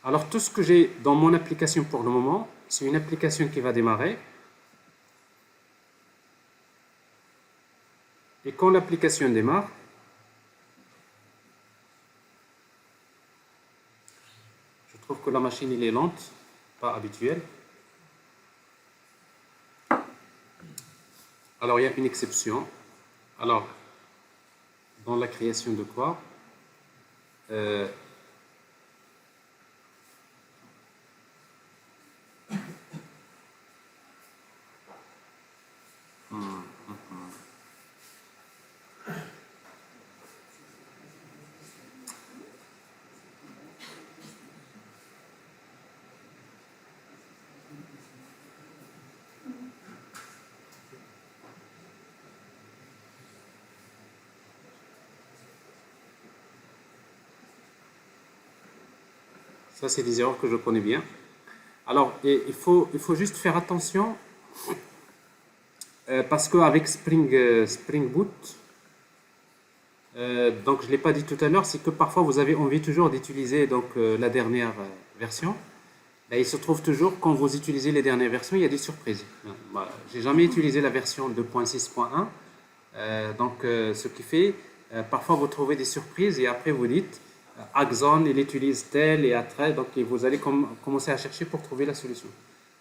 Alors, tout ce que j'ai dans mon application pour le moment, c'est une application qui va démarrer. Et quand l'application démarre, je trouve que la machine elle est lente, pas habituelle. Alors, il y a une exception. Alors, dans la création de quoi Ça, c'est des erreurs que je connais bien. Alors, il faut juste faire attention parce qu'avec Spring Boot, donc je ne l'ai pas dit tout à l'heure, c'est que parfois vous avez envie toujours d'utiliser la dernière version. Et il se trouve toujours, quand vous utilisez les dernières versions, il y a des surprises. Bah, je n'ai jamais utilisé la version 2.6.1, ce qui fait, parfois vous trouvez des surprises et après vous dites, Axon, il utilise tel et après, donc vous allez commencer à chercher pour trouver la solution.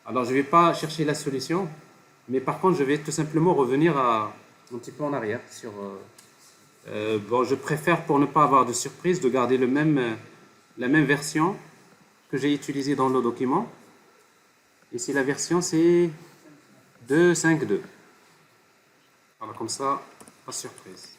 Alors je ne vais pas chercher la solution, mais par contre je vais tout simplement revenir un petit peu en arrière. Bon, je préfère pour ne pas avoir de surprise de garder la même version que j'ai utilisée dans le document. Ici la version c'est 2.5.2. Alors comme ça, pas de surprise.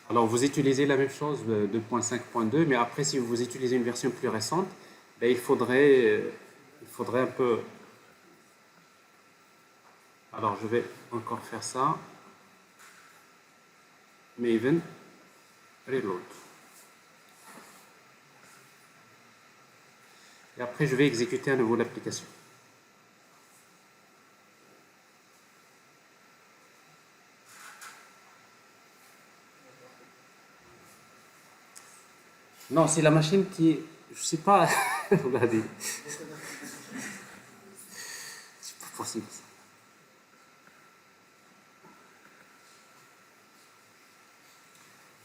Alors, vous utilisez la même chose, 2.5.2, mais après, si vous utilisez une version plus récente, ben, il faudrait un peu... Alors, je vais encore faire ça. Maven, reload. Et après, je vais exécuter à nouveau l'application. Non, c'est la machine qui... Je sais pas... Regardez. C'est pas possible ça.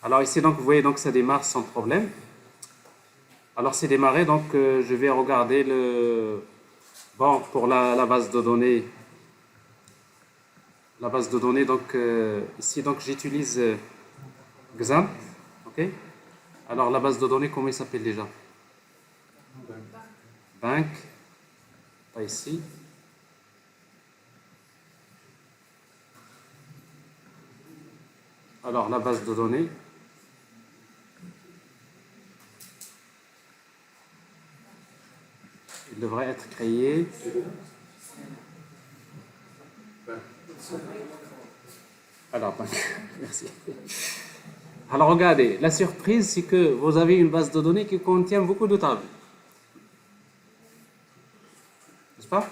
Alors ici, donc, vous voyez, donc, ça démarre sans problème. Alors c'est démarré, donc je vais regarder le... Bon, pour la base de données, donc ici, donc j'utilise XAMPP, ok? Alors la base de données, comment il s'appelle déjà? Bank, pas ici. Alors la base de données, il devrait être créé. Alors, merci. Alors regardez, la surprise, c'est que vous avez une base de données qui contient beaucoup de tables. N'est-ce pas?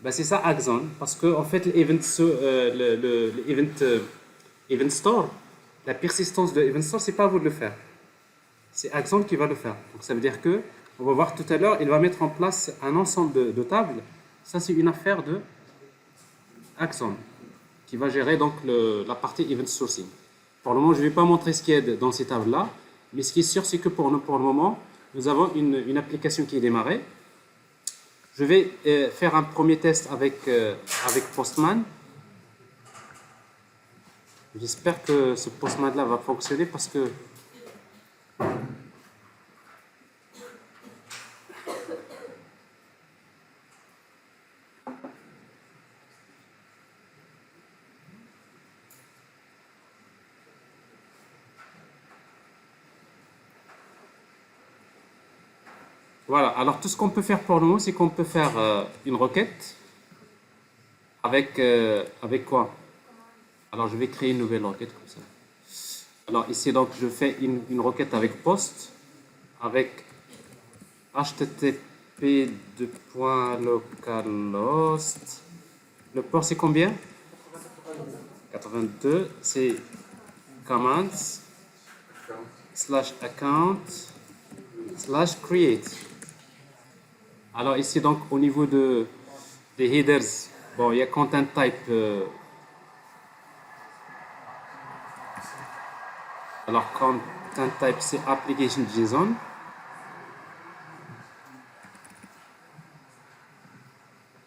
Ben, c'est ça Axon, parce que en fait event store, la persistance de event store, c'est pas à vous de le faire. C'est Axon qui va le faire. Donc ça veut dire que, on va voir tout à l'heure, il va mettre en place un ensemble de tables. Ça, c'est une affaire de Axon, qui va gérer donc la partie event sourcing. Pour le moment, je ne vais pas montrer ce qu'il y a dans ces tables-là, mais ce qui est sûr, c'est que pour le moment, nous avons une application qui est démarrée. Je vais faire un premier test avec Postman. J'espère que ce Postman-là va fonctionner parce que voilà, alors tout ce qu'on peut faire pour le moment, c'est qu'on peut faire une requête avec quoi? Alors je vais créer une nouvelle requête comme ça. Alors ici donc je fais une requête avec post, avec http://localhost. Le port c'est combien? 82. C'est commands/account/create. Alors ici donc au niveau des headers, bon il y a content type. Alors content type c'est application JSON.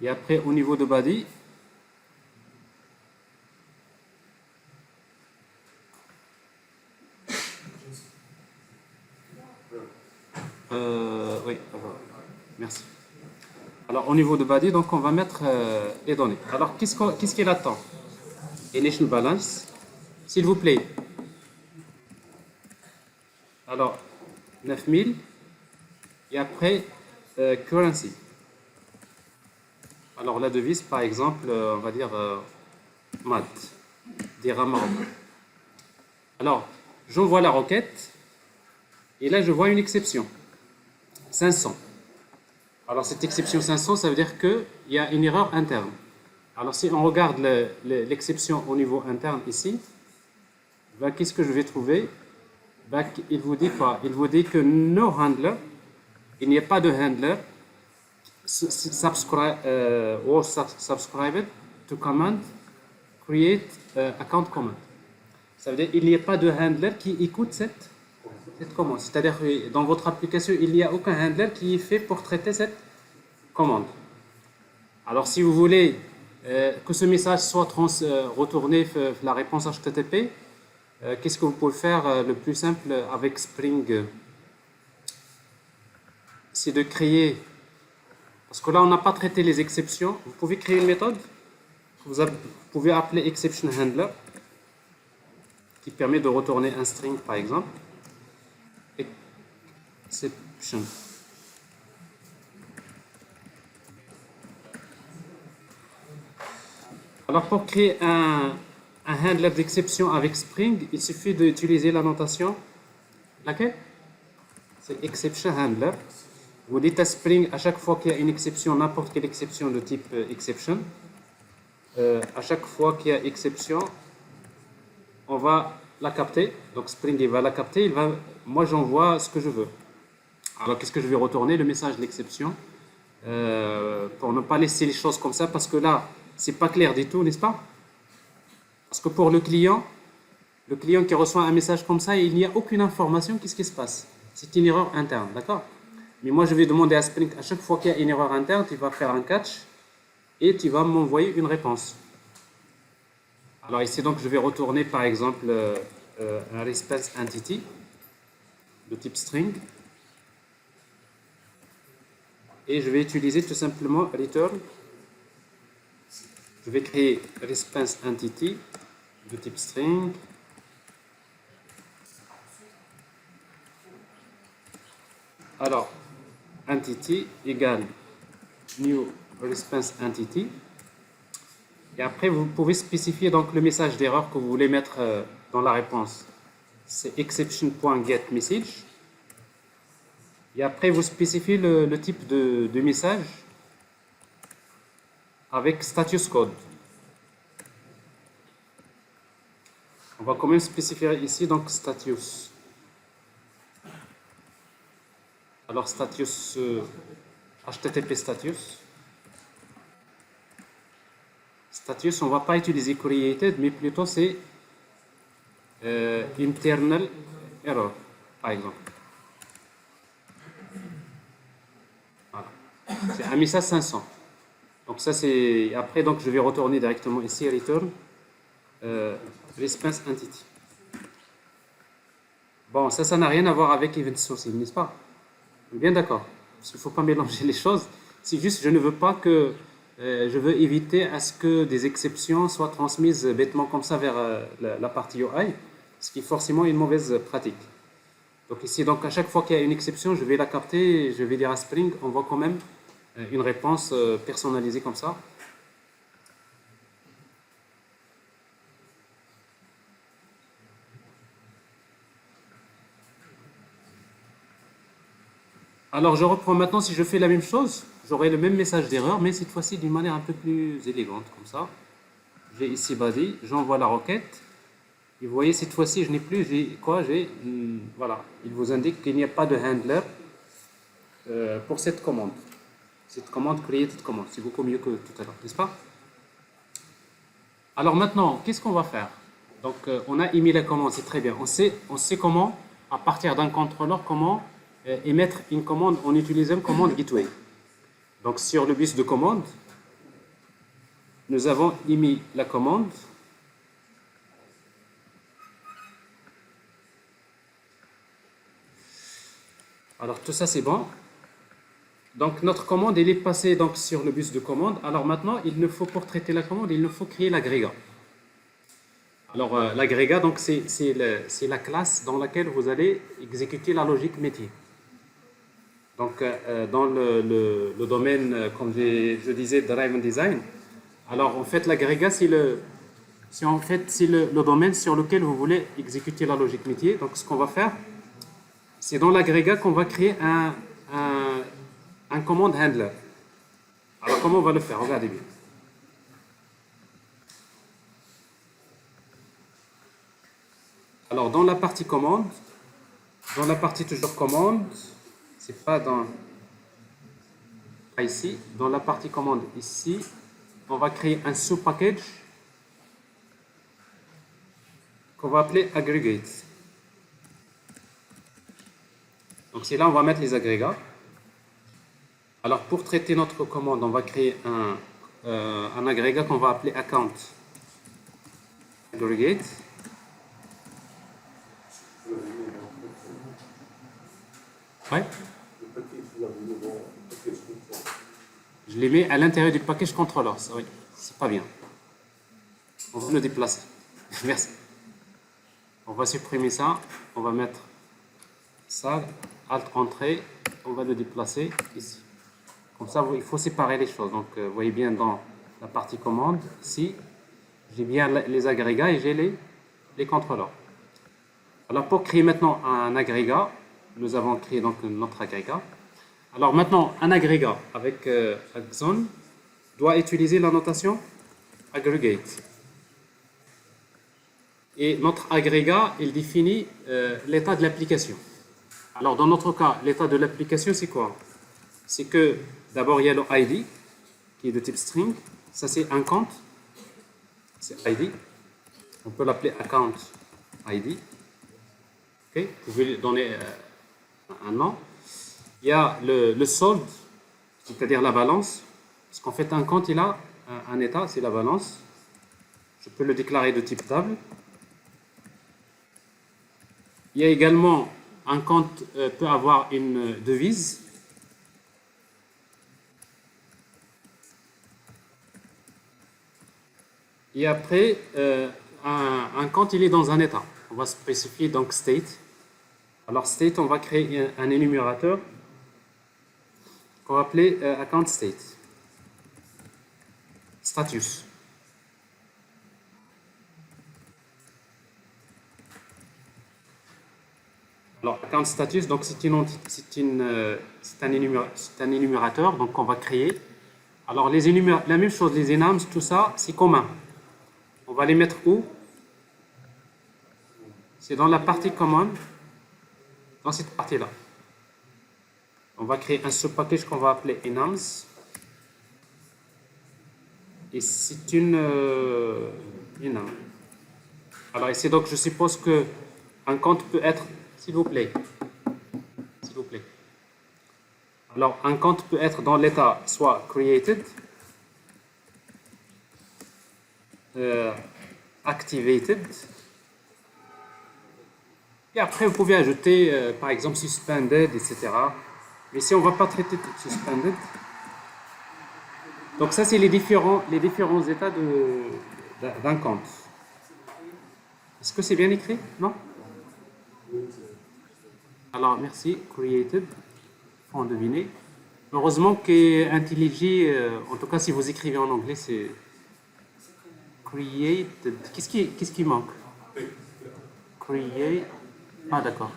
Et après au niveau de body, oui, merci. Alors au niveau de body, donc on va mettre les données. Alors qu'est-ce qu'il attend? Initial balance, s'il vous plaît. Alors 9000 et après currency. Alors la devise par exemple, on va dire MAD, dirham marocain. Alors j'envoie la requête et là je vois une exception 500. Alors cette exception 500, ça veut dire qu'il y a une erreur interne. Alors si on regarde l'exception au niveau interne ici, ben, qu'est-ce que je vais trouver? Ben, il vous dit quoi? Il vous dit que no handler, il n'y a pas de handler subscribed to command create account command. Ça veut dire qu'il n'y a pas de handler qui écoute cette commande. C'est-à-dire que dans votre application, il n'y a aucun handler qui est fait pour traiter cette commande. Alors si vous voulez que ce message soit retourné la réponse HTTP, qu'est-ce que vous pouvez faire le plus simple avec Spring? C'est de créer, parce que là on n'a pas traité les exceptions, vous pouvez créer une méthode, vous pouvez appeler exception handler, qui permet de retourner un string par exemple. Exception. Alors pour créer un handler d'exception avec Spring, il suffit d'utiliser la notation laquelle? C'est exception handler. Vous dites à Spring à chaque fois qu'il y a une exception, n'importe quelle exception de type exception, à chaque fois qu'il y a exception, on va la capter. Donc Spring il va la capter, moi j'envoie ce que je veux. Alors qu'est-ce que je vais retourner? Le message de l'exception, pour ne pas laisser les choses comme ça, parce que là c'est pas clair du tout, n'est-ce pas? Parce que pour le client qui reçoit un message comme ça, il n'y a aucune information, qu'est-ce qui se passe? C'est une erreur interne, d'accord? Mais moi, je vais demander à Spring, à chaque fois qu'il y a une erreur interne, tu vas faire un catch et tu vas m'envoyer une réponse. Alors ici, donc, je vais retourner, par exemple, un response entity de type string. Et je vais utiliser tout simplement return. Je vais créer response entity de type string. Alors, entity égale new response entity. Et après, vous pouvez spécifier donc le message d'erreur que vous voulez mettre dans la réponse. C'est exception.getMessage. Et après, vous spécifiez le type de message avec status code. On va quand même spécifier ici donc status. Alors status HTTP status. Status, on ne va pas utiliser created, mais plutôt c'est internal error, par exemple. Voilà. C'est un message 500. Donc ça c'est. Après, donc je vais retourner directement ici, return response entity. Bon, ça n'a rien à voir avec event sourcing, n'est-ce pas? Bien d'accord. Parce qu'il ne faut pas mélanger les choses. C'est juste, je ne veux pas que. Je veux éviter à ce que des exceptions soient transmises bêtement comme ça vers la partie UI, ce qui est forcément une mauvaise pratique. Donc ici, donc à chaque fois qu'il y a une exception, je vais la capter et je vais dire à Spring, on voit quand même une réponse personnalisée comme ça. Alors je reprends maintenant, si je fais la même chose, j'aurai le même message d'erreur, mais cette fois-ci d'une manière un peu plus élégante, comme ça. J'ai ici body, j'envoie la requête. Et vous voyez, cette fois-ci, je n'ai plus, voilà, il vous indique qu'il n'y a pas de handler pour cette commande. Cette commande created command, c'est beaucoup mieux que tout à l'heure, n'est-ce pas? Alors maintenant, qu'est-ce qu'on va faire? Donc, on a émis la commande, c'est très bien. On sait comment, à partir d'un contrôleur, comment émettre une commande en utilisant une commande gateway. Donc, sur le bus de commande, nous avons émis la commande. Alors, tout ça, c'est bon. Donc, notre commande, elle est passée donc, sur le bus de commande. Alors maintenant, pour traiter la commande, il nous faut créer l'agrégat. Alors, l'agrégat, donc, c'est la classe dans laquelle vous allez exécuter la logique métier. Donc, dans le domaine, comme je disais, Driven Design, alors en fait, l'agrégat, c'est le domaine sur lequel vous voulez exécuter la logique métier. Donc, ce qu'on va faire, c'est dans l'agrégat qu'on va créer un command handler. Alors, comment on va le faire? Regardez bien. Alors, dans la partie commande, dans la partie toujours commande, c'est pas ici, dans la partie commande ici, on va créer un sous-package qu'on va appeler aggregate. Donc, c'est là on va mettre les agrégats. Alors, pour traiter notre commande, on va créer un agrégat qu'on va appeler account aggregate. Ouais. Je les mets à l'intérieur du package controller. Oui, c'est pas bien. On va le déplacer. Merci. On va supprimer ça. On va mettre ça, Alt Entrée. On va le déplacer ici. Comme ça, il faut séparer les choses. Donc, vous voyez bien dans la partie commande, ici, j'ai bien les agrégats et j'ai les contrôleurs. Alors, pour créer maintenant un agrégat, nous avons créé donc notre agrégat. Alors maintenant, un agrégat avec Axon doit utiliser la notation aggregate. Et notre agrégat, il définit l'état de l'application. Alors dans notre cas, l'état de l'application, c'est quoi? C'est que d'abord, il y a le ID, qui est de type string. Ça, c'est un compte. C'est ID. On peut l'appeler account ID. Okay. Vous pouvez donner un an. Il y a le solde, c'est-à-dire la balance, parce qu'en fait un compte il a un état, c'est la balance. Je peux le déclarer de type table. Il y a également un compte peut avoir une devise. Et après, un compte il est dans un état. On va spécifier donc state. Alors state, on va créer un énumérateur qu'on va appeler account state. Status. Alors, account status, donc c'est un énumérateur donc qu'on va créer. Alors, la même chose, les enums, tout ça, c'est commun. On va les mettre où? C'est dans la partie common, dans cette partie-là. On va créer un sub-package qu'on va appeler enums. Et c'est une enum. Alors ici, donc, je suppose qu'un compte peut être, s'il vous plaît. Alors, un compte peut être dans l'état soit created, activated, et après vous pouvez ajouter, par exemple, suspended, etc. Mais ici, on ne va pas traiter de suspended. Donc ça, c'est les différents états d'un compte. Est-ce que c'est bien écrit? Non? Alors, merci. Created. Faut en deviner. Heureusement qu'IntelliJ, en tout cas si vous écrivez en anglais, c'est created. Qu'est-ce qui manque? Create. Ah, d'accord.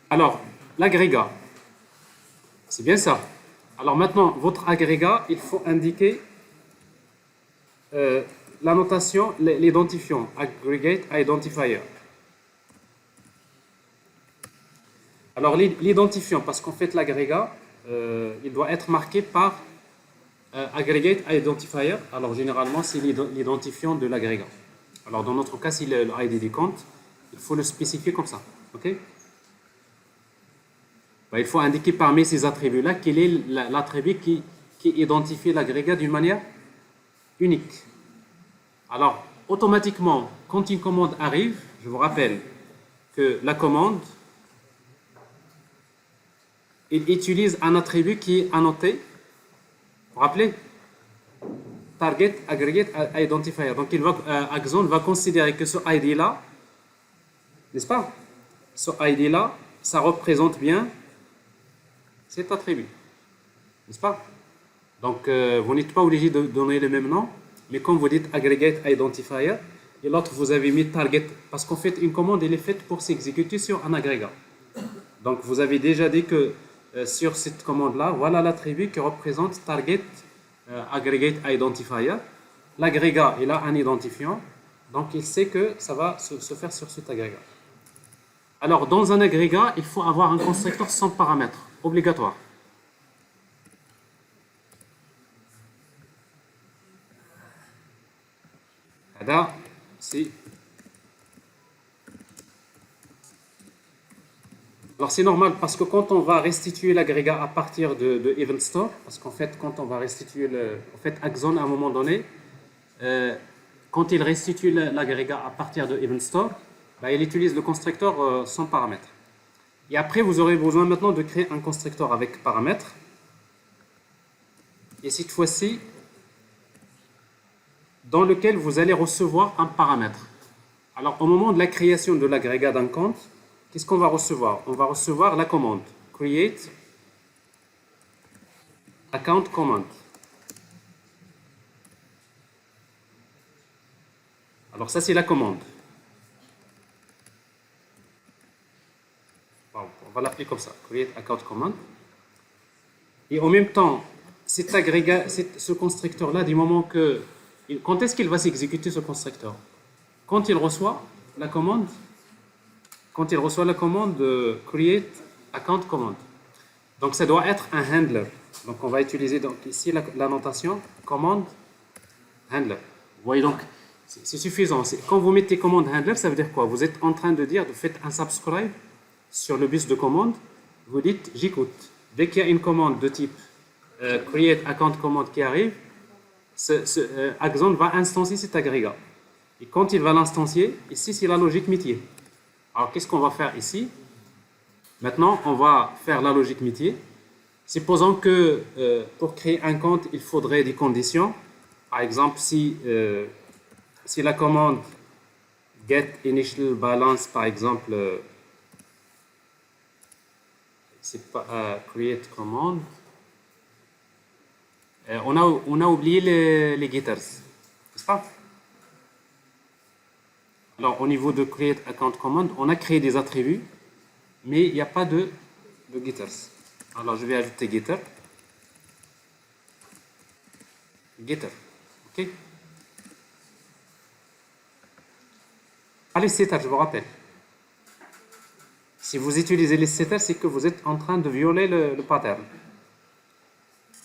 Alors, l'agrégat. C'est bien ça. Alors maintenant, votre agrégat, il faut indiquer la notation, l'identifiant, aggregate identifier. Alors l'identifiant, parce qu'en fait l'agrégat, il doit être marqué par aggregate identifier. Alors généralement, c'est l'identifiant de l'agrégat. Alors dans notre cas, si le ID du compte, il faut le spécifier comme ça. Ok? Il faut indiquer parmi ces attributs-là quel est l'attribut qui identifie l'agrégat d'une manière unique. Alors, automatiquement, quand une commande arrive, je vous rappelle que la commande, il utilise un attribut qui est annoté. Vous vous rappelez? Target Aggregate Identifier. Donc, Axon va considérer que ce ID-là, n'est-ce pas? Ce ID-là, ça représente bien cet attribut. N'est-ce pas? Donc, vous n'êtes pas obligé de donner le même nom, mais comme vous dites Aggregate Identifier, et l'autre vous avez mis Target, parce qu'en fait, une commande, elle est faite pour s'exécuter sur un agrégat. Donc, vous avez déjà dit que sur cette commande-là, voilà l'attribut qui représente Target Aggregate Identifier. L'agrégat, il a un identifiant, donc il sait que ça va se faire sur cet agrégat. Alors, dans un agrégat, il faut avoir un constructeur sans paramètres, obligatoire. Là, c'est... Alors c'est normal parce que quand on va restituer l'agrégat à partir de event store, parce qu'en fait quand on va restituer Axon à un moment donné, quand il restitue l'agrégat à partir de event store, il utilise le constructeur sans paramètres. Et après vous aurez besoin maintenant de créer un constructeur avec paramètres. Et cette fois-ci, dans lequel vous allez recevoir un paramètre. Alors au moment de la création de l'agrégat d'un compte, qu'est-ce qu'on va recevoir? On va recevoir la commande create account command. Alors ça c'est la commande. On va l'appeler comme ça, create account command. Et en même temps, cet agrégat, ce constructeur-là, du moment que... Quand est-ce qu'il va s'exécuter ce constructeur? Quand il reçoit la commande, create account command. Donc ça doit être un handler. Donc on va utiliser donc ici la notation command handler. Vous voyez donc, C'est suffisant. Quand vous mettez commande handler, ça veut dire quoi? Vous êtes en train de dire, vous faites un subscribe sur le bus de commande, vous dites j'écoute. Dès qu'il y a une commande de type create account command qui arrive, Axon va instancier cet agrégat. Et quand il va l'instancier, ici c'est la logique métier. Alors qu'est-ce qu'on va faire ici? Maintenant, on va faire la logique métier. Supposons que pour créer un compte, il faudrait des conditions. Par exemple, si la commande get initial balance, par exemple, c'est pas create command. On a oublié les getters, n'est-ce pas? Alors, au niveau de create account command, on a créé des attributs, mais il n'y a pas de getters. Alors, je vais ajouter getter. Getter, ok? Les setters, je vous rappelle. Si vous utilisez les setters, c'est que vous êtes en train de violer le pattern.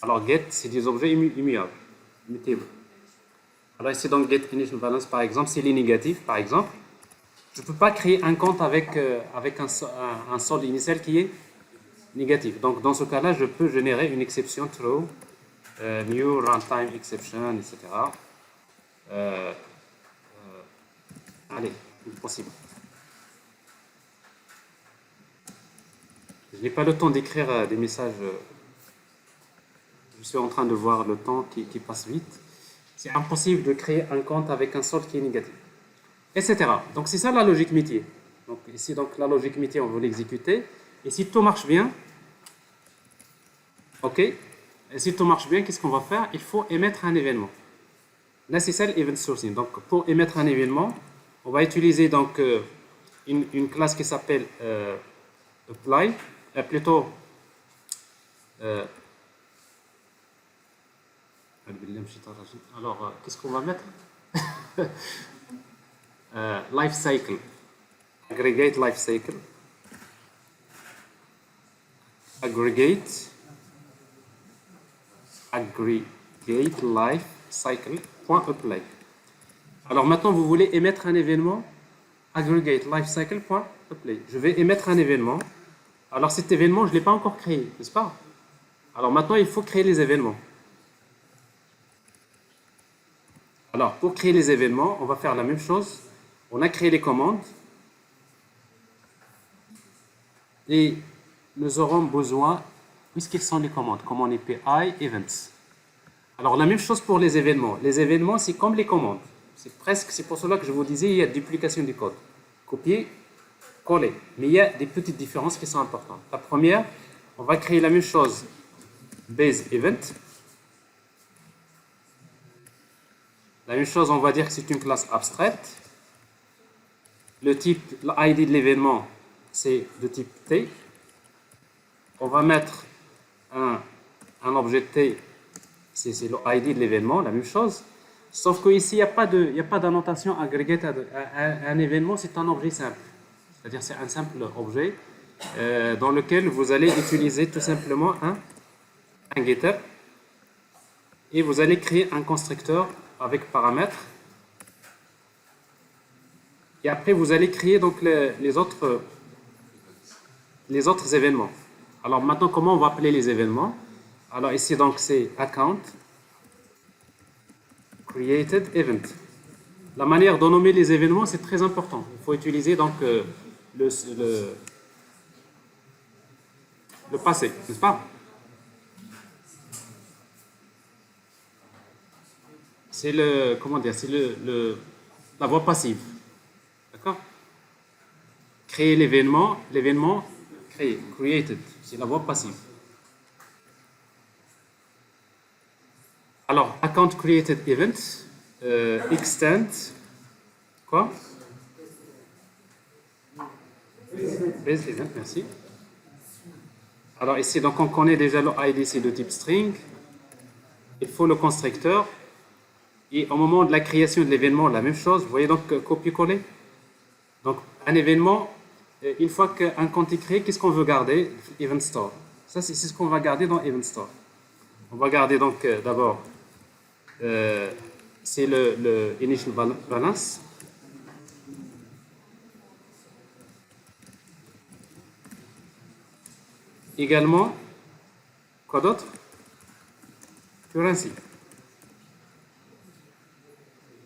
Alors, get, c'est des objets immuables, immutables. Alors, ici, donc, get initial balance, par exemple, s'il est négatif, par exemple, je ne peux pas créer un compte avec un solde initial qui est négatif. Donc, dans ce cas-là, je peux générer une exception throw, new runtime exception, etc. Allez, possible. Je n'ai pas le temps d'écrire des messages. Je suis en train de voir le temps qui passe vite. C'est impossible de créer un compte avec un solde qui est négatif, etc. Donc, c'est ça la logique métier. Donc, ici, donc, la logique métier, on veut l'exécuter. Et si tout marche bien, ok, et si tout marche bien, qu'est-ce qu'on va faire? Il faut émettre un événement. Necessary event sourcing. Donc, pour émettre un événement, on va utiliser donc une classe qui s'appelle apply, plutôt alors qu'est-ce qu'on va mettre? Life cycle, aggregate life cycle, aggregate life cycle point apply. Alors maintenant, vous voulez émettre un événement aggregate lifecycle point apply. Je vais émettre un événement. Alors cet événement, je ne l'ai pas encore créé, n'est-ce pas? Alors maintenant, il faut créer les événements. Alors pour créer les événements, on va faire la même chose. On a créé les commandes. Et nous aurons besoin, puisqu'ils sont les commandes, commande API events. Alors la même chose pour les événements. Les événements, c'est comme les commandes. C'est pour cela que je vous disais, il y a duplication du code. Copier, coller. Mais il y a des petites différences qui sont importantes. La première, on va créer la même chose, base event. La même chose, on va dire que c'est une classe abstraite. Le type, l'ID de l'événement, c'est de type T. On va mettre un objet T, c'est l'ID de l'événement, la même chose. Sauf qu'ici, il n'y a pas d'annotation aggregate. Un événement, c'est un objet simple. C'est-à-dire, c'est un simple objet dans lequel vous allez utiliser tout simplement un getter. Et vous allez créer un constructeur avec paramètres. Et après, vous allez créer donc les autres événements. Alors maintenant, comment on va appeler les événements? Alors ici, donc, c'est account created event. La manière de nommer les événements, c'est très important. Il faut utiliser donc le passé, n'est-ce pas? C'est la voie passive. D'accord? Créer l'événement, créer, created, c'est la voie passive. Alors, account created event, extend, quoi? Base event, merci. Alors ici, donc on connaît déjà le ID, c'est de type string. Il faut le constructeur. Et au moment de la création de l'événement, la même chose. Vous voyez donc copier-coller. Donc un événement, une fois qu'un compte est créé, qu'est-ce qu'on veut garder? Event store. Ça, c'est ce qu'on va garder dans Event store. On va garder donc d'abord c'est le initial balance. Également, quoi d'autre? Currency.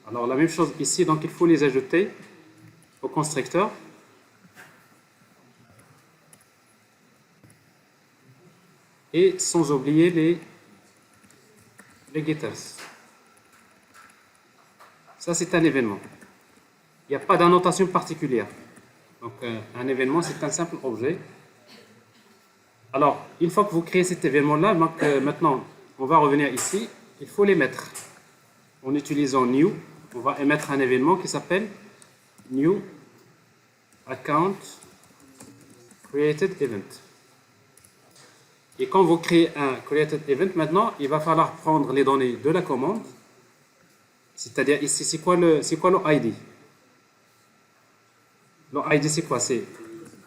Alors la même chose ici, donc il faut les ajouter au constructeur. Et sans oublier les getters. Ça, c'est un événement. Il n'y a pas d'annotation particulière. Donc, un événement, c'est un simple objet. Alors, une fois que vous créez cet événement-là, maintenant, on va revenir ici. Il faut les mettre. En utilisant new, on va émettre un événement qui s'appelle new account created event. Et quand vous créez un created event, maintenant, il va falloir prendre les données de la commande. C'est-à-dire ici, c'est quoi le ID? Le ID, c'est quoi? C'est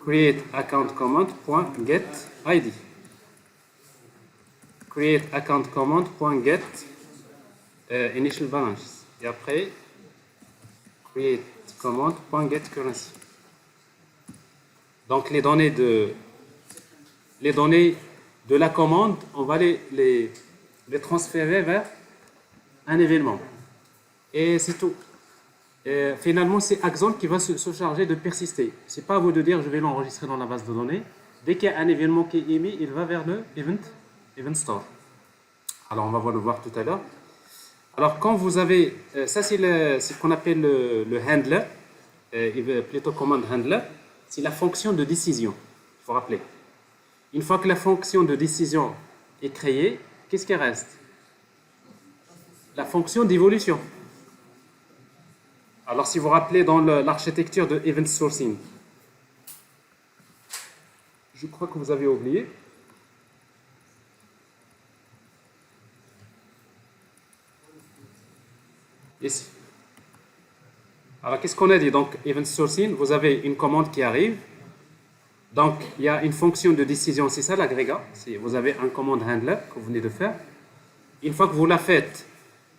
create account command.get ID. Create account command.get initial balance. Et après, create command.get currency. Donc les données de la commande, on va les transférer vers un événement. Et c'est tout. Et finalement, c'est Axon qui va se charger de persister. Ce n'est pas à vous de dire je vais l'enregistrer dans la base de données. Dès qu'il y a un événement qui est émis, il va vers le event store. Alors, on va le voir tout à l'heure. Alors, quand vous avez... ça, c'est ce qu'on appelle le handler, plutôt command handler. C'est la fonction de décision. Il faut rappeler. Une fois que la fonction de décision est créée, qu'est-ce qui reste? La fonction d'évolution. Alors, si vous vous rappelez dans l'architecture de Event Sourcing, je crois que vous avez oublié. Ici. Alors, qu'est-ce qu'on a dit? Donc, Event Sourcing, vous avez une commande qui arrive. Donc, il y a une fonction de décision, c'est ça l'agrégat. Vous avez un command handler que vous venez de faire. Une fois que vous la faites,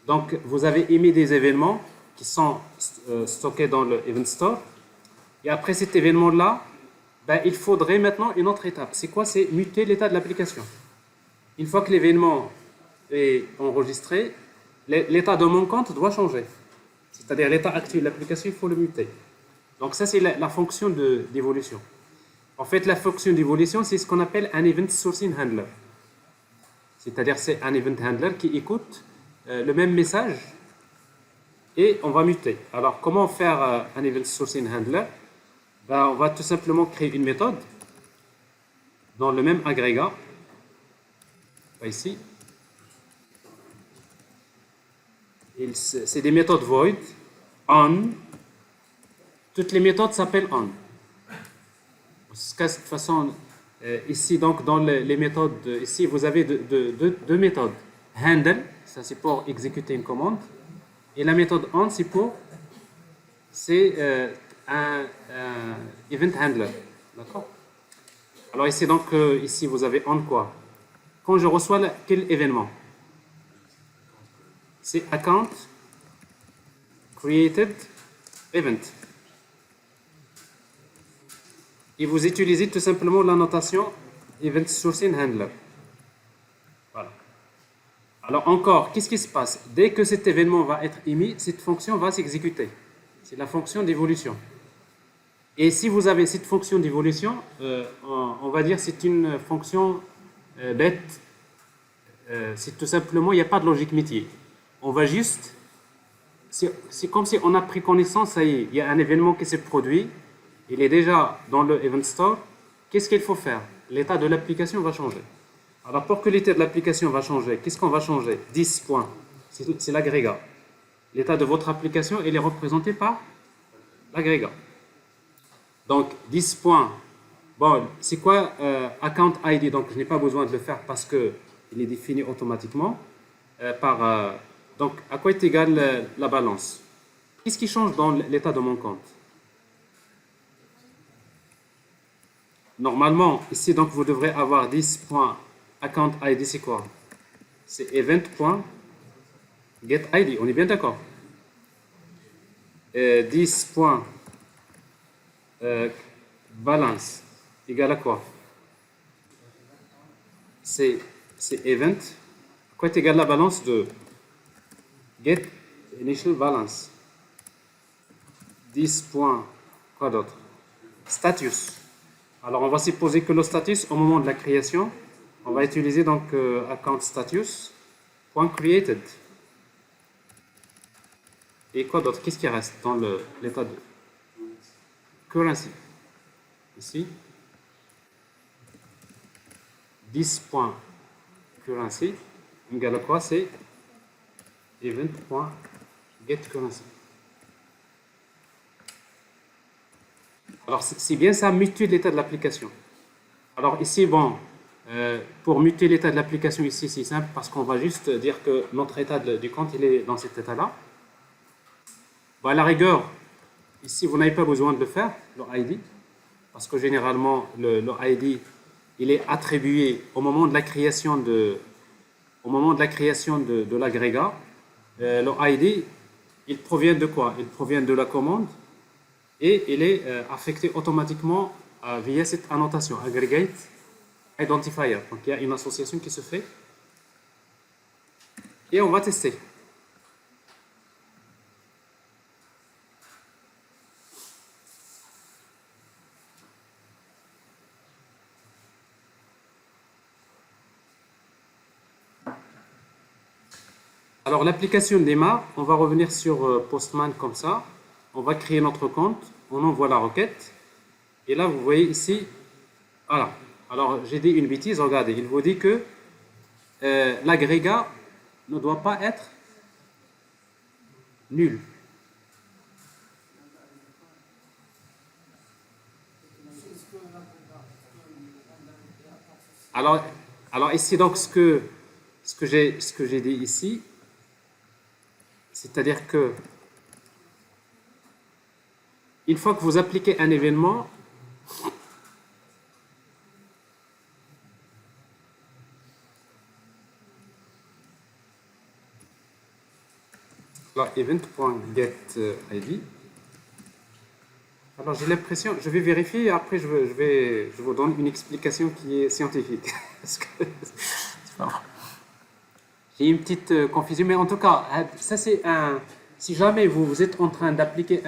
donc, vous avez émis des événements qui sont stockés dans le Event Store. Et après cet événement-là, il faudrait maintenant une autre étape. C'est quoi? C'est muter l'état de l'application. Une fois que l'événement est enregistré, l'état de mon compte doit changer. C'est-à-dire l'état actuel de l'application, il faut le muter. Donc ça, c'est la fonction d'évolution. En fait, la fonction d'évolution, c'est ce qu'on appelle un Event Sourcing Handler. C'est-à-dire c'est un Event Handler qui écoute le même message et on va muter. Alors, comment faire un Event Sourcing Handler? On va tout simplement créer une méthode dans le même agrégat. Ici. C'est des méthodes void, on. Toutes les méthodes s'appellent on. De toute façon, ici, donc, dans les méthodes, ici, vous avez deux méthodes. Handle, ça c'est pour exécuter une commande. Et la méthode on, c'est un event handler. D'accord? Alors ici, donc, ici, vous avez on quoi? Quand je reçois quel événement? C'est account created event. Et vous utilisez tout simplement la notation Event Sourcing Handler. Voilà. Alors encore, qu'est-ce qui se passe? Dès que cet événement va être émis, cette fonction va s'exécuter. C'est la fonction d'évolution. Et si vous avez cette fonction d'évolution, on va dire c'est une fonction bête. C'est tout simplement, il n'y a pas de logique métier. On va juste... C'est comme si on a pris connaissance, ça y est, il y a un événement qui s'est produit. Il est déjà dans le Event Store. Qu'est-ce qu'il faut faire? L'état de l'application va changer. Alors, pour que l'état de l'application va changer, qu'est-ce qu'on va changer? 10 points. C'est l'agrégat. L'état de votre application, il est représenté par l'agrégat. Donc, 10 points. Bon, c'est quoi Account ID? Donc, je n'ai pas besoin de le faire parce qu'il est défini automatiquement donc, à quoi est égale la balance? Qu'est-ce qui change dans l'état de mon compte? Normalement, ici, donc, vous devrez avoir 10.account ID, c'est quoi? C'est event.getID. On est bien d'accord? 10 balance égale à quoi? C'est event. Quoi est égal à la balance de get initial balance? 10 quoi d'autre? Status. Alors on va supposer que le status au moment de la création, on va utiliser donc account status .created. Et quoi d'autre? Qu'est-ce qui reste dans l'état de currency? Ici, 10.currency égale à quoi? C'est event.getCurrency. Alors, c'est bien ça, muter l'état de l'application. Alors ici, bon, pour muter l'état de l'application ici, c'est simple parce qu'on va juste dire que notre état du compte, il est dans cet état-là. Bon, à la rigueur, ici, vous n'avez pas besoin de le faire, le ID, parce que généralement, le ID, il est attribué au moment de la création de l'agrégat. Le ID, il provient de quoi? Il provient de la commande et il est affecté automatiquement via cette annotation, aggregate identifier. Donc, il y a une association qui se fait et on va tester. Alors l'application démarre, on va revenir sur Postman comme ça, on va créer notre compte, on envoie la requête, et là vous voyez ici, voilà. Alors j'ai dit une bêtise, regardez, il vous dit que l'agrégat ne doit pas être nul. Alors ici donc ce que j'ai dit ici, c'est-à-dire que une fois que vous appliquez un événement, là, event.getID. Alors j'ai l'impression, je vais vérifier et après je vous donne une explication qui est scientifique. Parce que c'est pas vrai. J'ai une petite confusion, mais en tout cas, ça c'est un. Si jamais vous êtes en train d'appliquer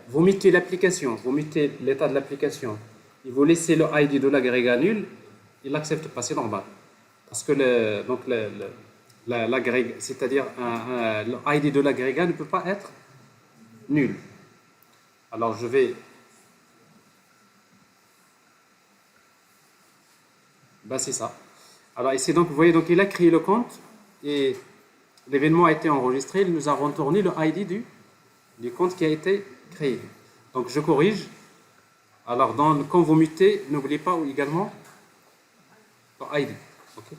vous mettez l'application, vous mettez l'état de l'application, et vous laissez le ID de l'agrégat nul, il n'accepte pas, c'est normal. Parce que l'agrégat, c'est-à-dire le ID de l'agrégat ne peut pas être nul. Alors je vais. Ben c'est ça. Alors ici, donc, vous voyez, donc, il a créé le compte et l'événement a été enregistré. Il nous a retourné le ID du compte qui a été créé. Donc, je corrige. Alors, quand vous mutez, n'oubliez pas également le ID. Okay.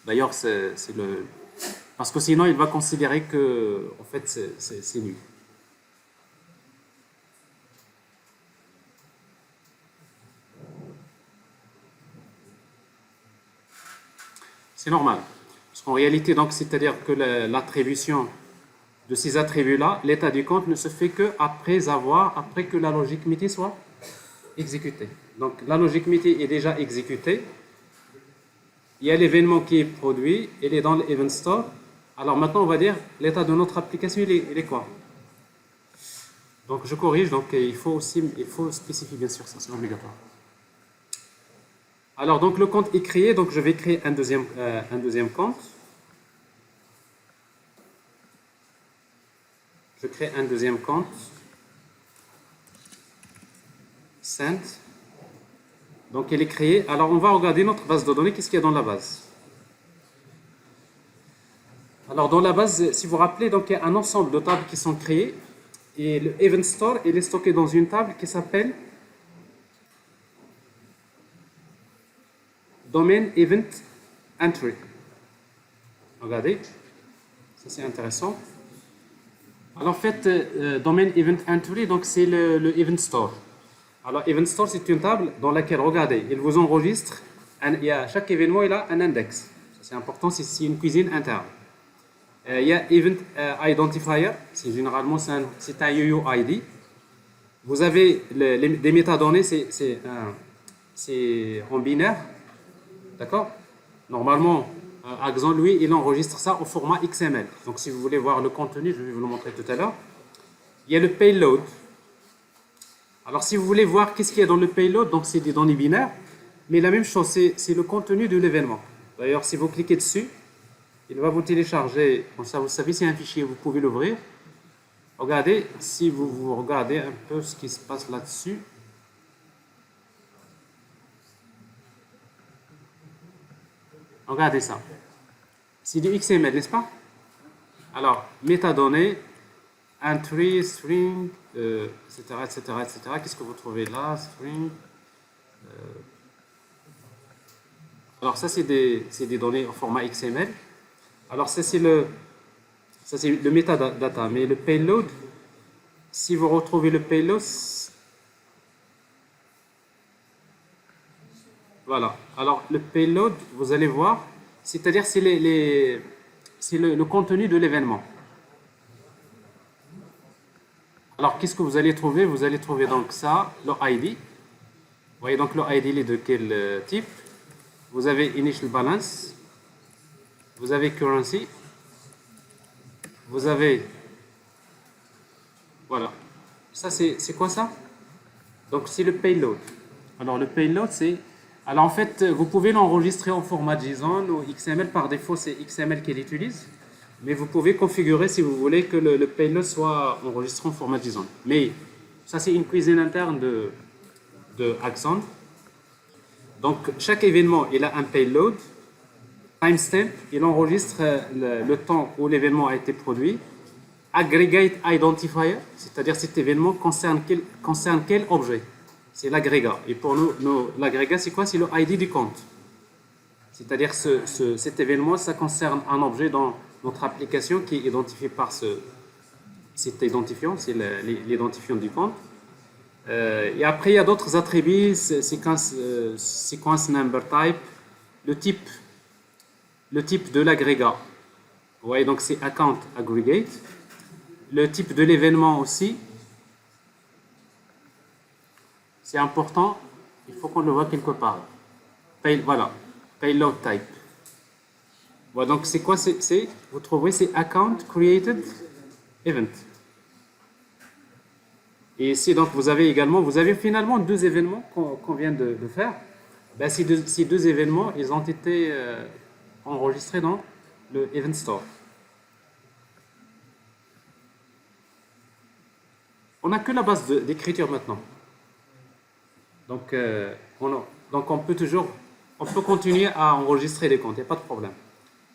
D'ailleurs, c'est le. Parce que sinon, il va considérer que, en fait, c'est nul. C'est normal. Parce qu'en réalité, donc, c'est-à-dire que l'attribution de ces attributs-là, l'état du compte ne se fait que après que la logique meet soit exécutée. Donc, la logique meet est déjà exécutée. Il y a l'événement qui est produit, il est dans l'event store. Alors maintenant, on va dire l'état de notre application, il est quoi? Donc, je corrige. Donc, il faut spécifier, bien sûr, ça, c'est obligatoire. Alors, donc, le compte est créé. Donc, je vais créer un deuxième compte. Je crée un deuxième compte. Send. Donc, il est créé. Alors, on va regarder notre base de données. Qu'est-ce qu'il y a dans la base? Alors, dans la base, si vous vous rappelez, donc, il y a un ensemble de tables qui sont créées. Et le Event Store, il est stocké dans une table qui s'appelle Domain Event Entry. Regardez, ça c'est intéressant. Alors en fait, Domain Event Entry, donc c'est le Event Store. Alors Event Store, c'est une table dans laquelle, regardez, il vous enregistre, chaque événement il a un index. C'est important, c'est une cuisine interne. Il y a Event Identifier, c'est généralement c'est un UUID. Vous avez des métadonnées, c'est en binaire, d'accord? Normalement, Axon, lui, il enregistre ça au format XML. Donc, si vous voulez voir le contenu, je vais vous le montrer tout à l'heure. Il y a le payload. Alors, si vous voulez voir qu'est-ce qu'il y a dans le payload, donc c'est des données binaires, mais la même chose, c'est le contenu de l'événement. D'ailleurs, si vous cliquez dessus, il va vous télécharger, comme ça vous savez, c'est un fichier, vous pouvez l'ouvrir. Regardez, si vous regardez un peu ce qui se passe là-dessus. Regardez ça. C'est du XML, n'est-ce pas? Alors, métadonnées, entry, string, etc., etc., etc. Qu'est-ce que vous trouvez là? String. Alors, ça, c'est des données en format XML. Alors, ça, c'est le metadata. Mais le payload, si vous retrouvez le payload, voilà. Alors, le payload, vous allez voir, c'est-à-dire c'est le contenu de l'événement. Alors, qu'est-ce que vous allez trouver? Vous allez trouver donc ça, le ID. Vous voyez donc le ID, il est de quel type? Vous avez initial balance, vous avez currency, vous avez, voilà. Ça, c'est quoi ça? Donc, c'est le payload. Alors, le payload, c'est... Alors, en fait, vous pouvez l'enregistrer en format JSON ou XML. Par défaut, c'est XML qu'il utilise. Mais vous pouvez configurer, si vous voulez, que le payload soit enregistré en format JSON. Mais ça, c'est une cuisine interne de Axon. Donc, chaque événement, il a un payload. Timestamp, il enregistre le temps où l'événement a été produit. Aggregate Identifier, c'est-à-dire cet événement concerne quel objet? C'est l'agrégat. Et pour nous l'agrégat, c'est quoi? C'est le ID du compte. C'est-à-dire cet événement, ça concerne un objet dans notre application qui est identifié par cet identifiant, c'est l'identifiant du compte. Et après, il y a d'autres attributs, sequence number type, le type de l'agrégat. Vous voyez, donc c'est account aggregate. Le type de l'événement aussi, c'est important, il faut qu'on le voit quelque part. Voilà, payload type. Voilà, donc c'est quoi? Vous trouverez, c'est account created event. Et ici, donc, vous avez finalement deux événements qu'on vient de faire. Ben, ces deux événements, ils ont été enregistrés dans le Event Store. On n'a que la base d'écriture maintenant. Donc, on peut continuer à enregistrer les comptes, il n'y a pas de problème.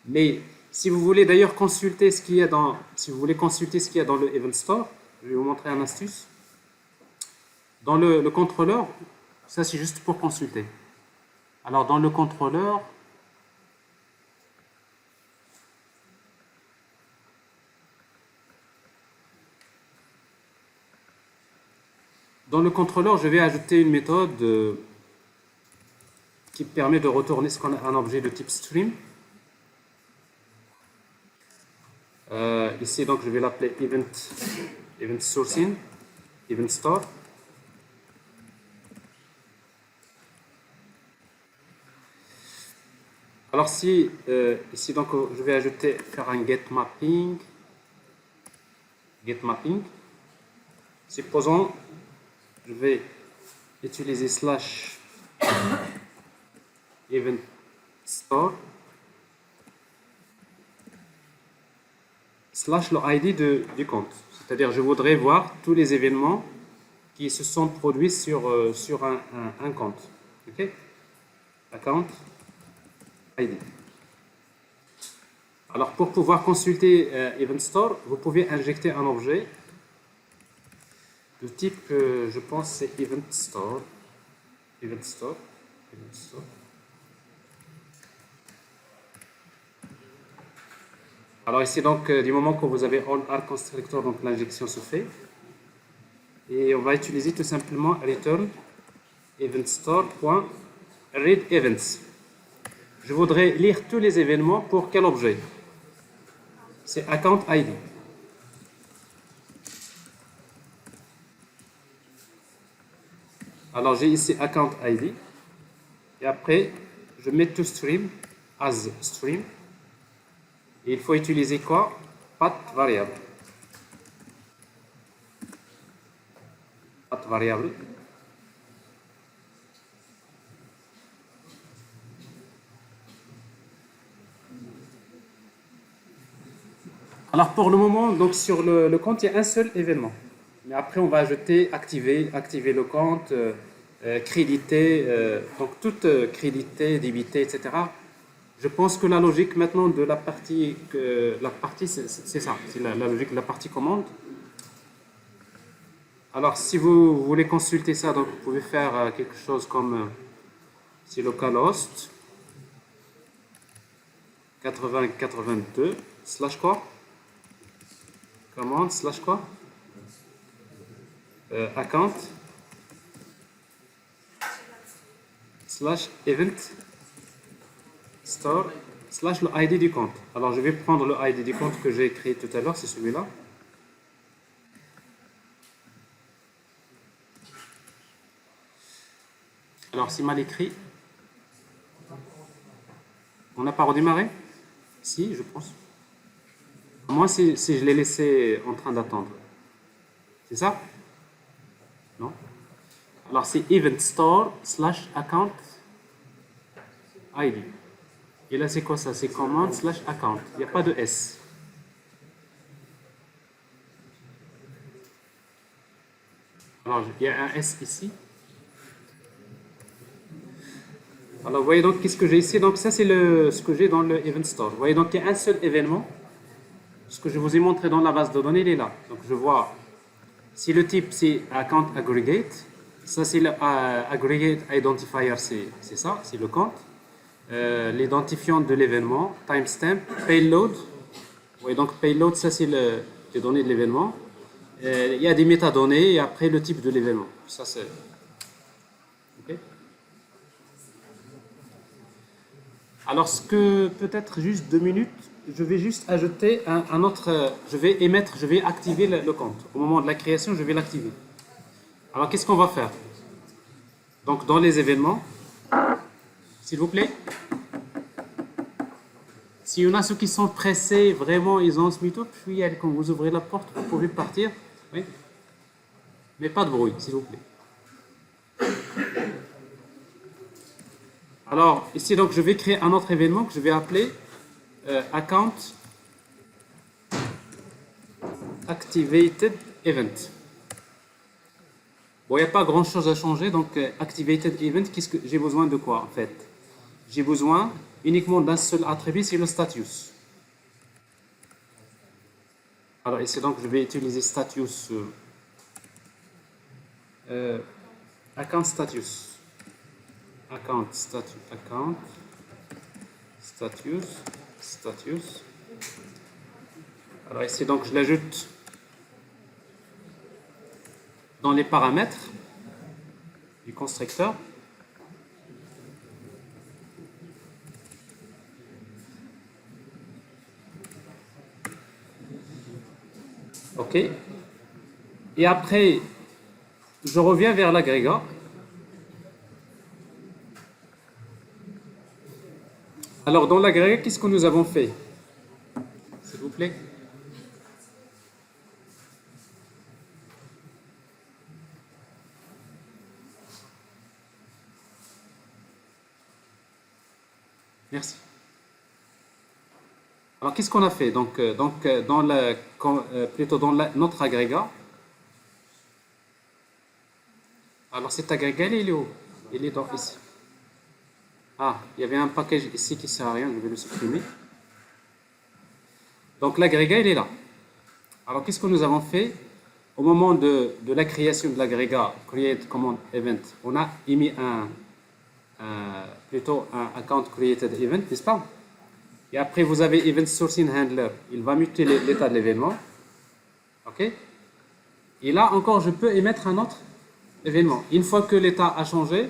Mais si vous voulez d'ailleurs consulter ce qu'il y a dans le Event Store, je vais vous montrer une astuce. Dans le contrôleur, ça c'est juste pour consulter. Alors dans le contrôleur, je vais ajouter une méthode qui permet de retourner un objet de type stream. Ici, donc, je vais l'appeler event sourcing, event store. Alors ici, donc, je vais faire un get mapping. Supposons, je vais utiliser / event store / le ID du compte. C'est-à-dire, je voudrais voir tous les événements qui se sont produits sur un compte. OK? Account ID. Alors, pour pouvoir consulter Event Store, vous pouvez injecter un objet de type, je pense, c'est Event Store. Alors ici, donc, du moment que vous avez all R constructor, donc l'injection se fait. Et on va utiliser tout simplement return event store.read events. Je voudrais lire tous les événements pour quel objet? c'est account ID. Alors j'ai ici account ID et après je mets toStream as stream et il faut utiliser quoi? Path variable. Path variable. Alors pour le moment, donc sur le compte, il y a un seul événement. Mais après, on va ajouter, activer le compte, créditer, donc tout créditer, débiter, etc. Je pense que la logique maintenant de la partie c'est ça, c'est la logique de la partie commande. Alors si vous voulez consulter ça, donc vous pouvez faire quelque chose comme si localhost 8082 slash quoi? Commande slash quoi? Account slash event store slash le ID du compte. Alors je vais prendre le ID du compte que j'ai créé tout à l'heure, c'est celui-là. Alors c'est mal écrit. On n'a pas redémarré? Si, je pense. Moi, si je l'ai laissé en train d'attendre. C'est ça? Non? Alors c'est event store slash account ID. Et là, c'est quoi ça? C'est command slash account. Il n'y a pas de S. Alors, il y a un S ici. Alors, vous voyez donc qu'est-ce que j'ai ici. Donc, ça, c'est ce que j'ai dans le Event Store. Vous voyez donc il y a un seul événement. Ce que je vous ai montré dans la base de données, il est là. Donc, je vois si le type, c'est Account Aggregate. Ça, c'est le Aggregate Identifier, c'est ça, c'est le compte. L'identifiant de l'événement, timestamp, payload. Vous voyez donc payload, ça, c'est les données de l'événement. Il y a des métadonnées et après le type de l'événement. Ça, c'est. OK. Alors, ce que peut-être juste 2 minutes, je vais juste ajouter un autre. Je vais activer le compte. Au moment de la création, je vais l'activer. Alors, qu'est-ce qu'on va faire? Donc, dans les événements, s'il vous plaît. S'il y en a ceux qui sont pressés, vraiment, ils ont ce meet-up, puis quand vous ouvrez la porte, vous pouvez partir. Oui. Mais pas de bruit, s'il vous plaît. Alors, ici, donc, je vais créer un autre événement que je vais appeler Account Activated Event. Bon, il n'y a pas grand-chose à changer, donc Activated Event, qu'est-ce que j'ai besoin de quoi, en fait? J'ai besoin uniquement d'un seul attribut, c'est le status. Alors, ici, donc, je vais utiliser status account status. Account status. Alors ici, donc, je l'ajoute dans les paramètres du constructeur. OK. Et après, je reviens vers l'agrégat. Alors, dans l'agrégat, qu'est-ce que nous avons fait? S'il vous plaît. Merci. Alors, qu'est-ce qu'on a fait? Donc dans notre agrégat. Alors, cet agrégat, il est où? Il est ici. Ah, il y avait un package ici qui ne sert à rien, je vais le supprimer. Donc, l'agrégat, il est là. Alors, qu'est-ce que nous avons fait? Au moment de la création de l'agrégat Create Command Event, on a émis plutôt un Account Created Event, n'est-ce pas? Et après, vous avez Event Sourcing Handler. Il va muter l'état de l'événement. OK? Et là, encore, je peux émettre un autre événement. Une fois que l'état a changé,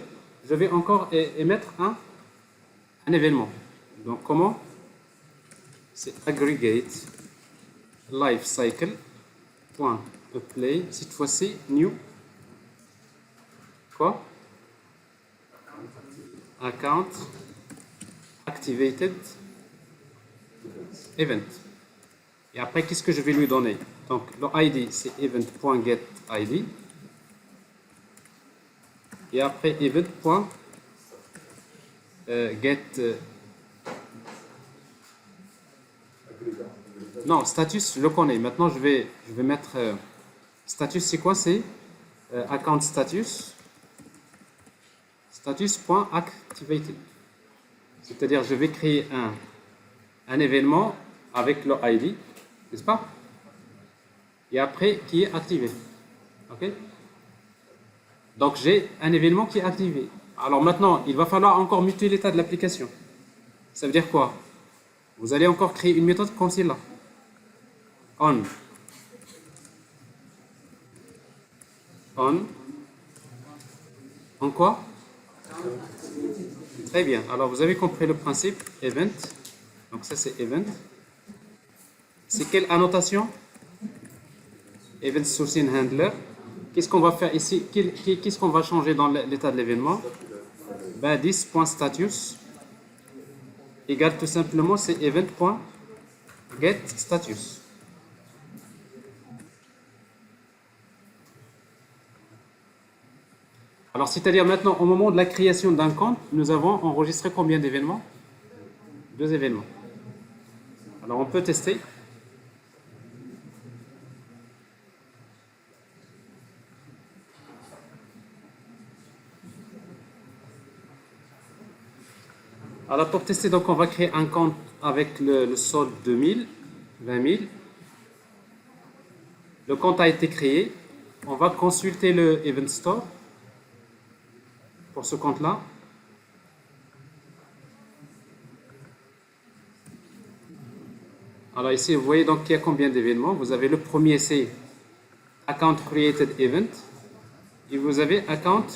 je vais encore émettre un événement. Donc, comment? C'est aggregate life cycle point apply, cette fois-ci new quoi account activated event. Et après, qu'est-ce que je vais lui donner? Donc, le ID, c'est event.getID. Et après, event.get. Non, status, je le connais. Maintenant, je vais mettre. Status, c'est quoi? C'est account status. Status.activated. C'est-à-dire, je vais créer un événement avec le ID, n'est-ce pas? Et après, qui est activé. OK? Donc, j'ai un événement qui est activé. Alors maintenant, il va falloir encore muter l'état de l'application. Ça veut dire quoi? Vous allez encore créer une méthode comme celle-là. On. En quoi? Très bien. Alors, vous avez compris le principe. Event. Donc, ça, c'est event. C'est quelle annotation? Event sourcing handler. Qu'est-ce qu'on va faire ici? Qu'est-ce qu'on va changer dans l'état de l'événement? Ben, this.status égale tout simplement, c'est event.getStatus. Alors, c'est-à-dire maintenant, au moment de la création d'un compte, nous avons enregistré combien d'événements? 2 événements. Alors, on peut tester. Alors, pour tester, donc, on va créer un compte avec le solde de 1000, 20 000. Le compte a été créé. On va consulter le Event Store pour ce compte-là. Alors ici, vous voyez donc qu'il y a combien d'événements. Vous avez le premier, c'est Account Created Event. Et vous avez Account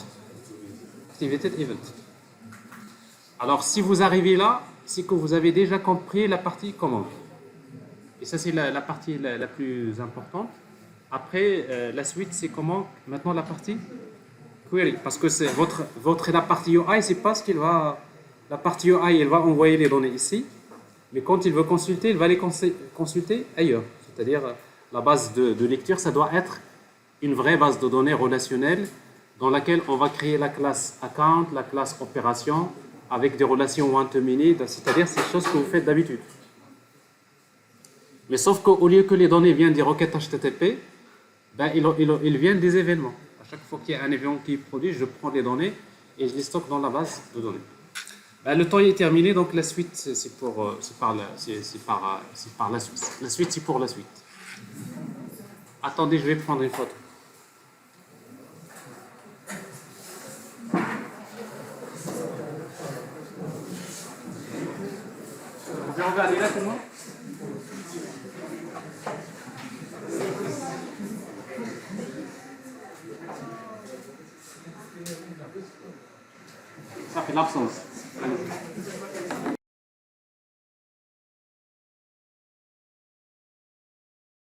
Activated Event. Alors, si vous arrivez là, c'est que vous avez déjà compris la partie commande. Et ça, c'est la partie la plus importante. Après, la suite, c'est comment? Maintenant, la partie query. Parce que c'est la partie UI, c'est pas ce qu'il va... La partie UI, elle va envoyer les données ici. Mais quand il veut consulter, il va les consulter ailleurs. C'est-à-dire, la base de lecture, ça doit être une vraie base de données relationnelle dans laquelle on va créer la classe account, la classe opération, avec des relations one-to-many, c'est-à-dire ces choses que vous faites d'habitude. Mais sauf qu'au lieu que les données viennent des requêtes HTTP, ben, ils viennent des événements. À chaque fois qu'il y a un événement qui est produit, je prends les données et je les stocke dans la base de données. Ben, le temps est terminé, donc la suite, c'est par la suite. La suite, c'est pour la suite. Attendez, je vais prendre une photo. Vous pouvez regarder là, tout le monde? Ça fait l'absence.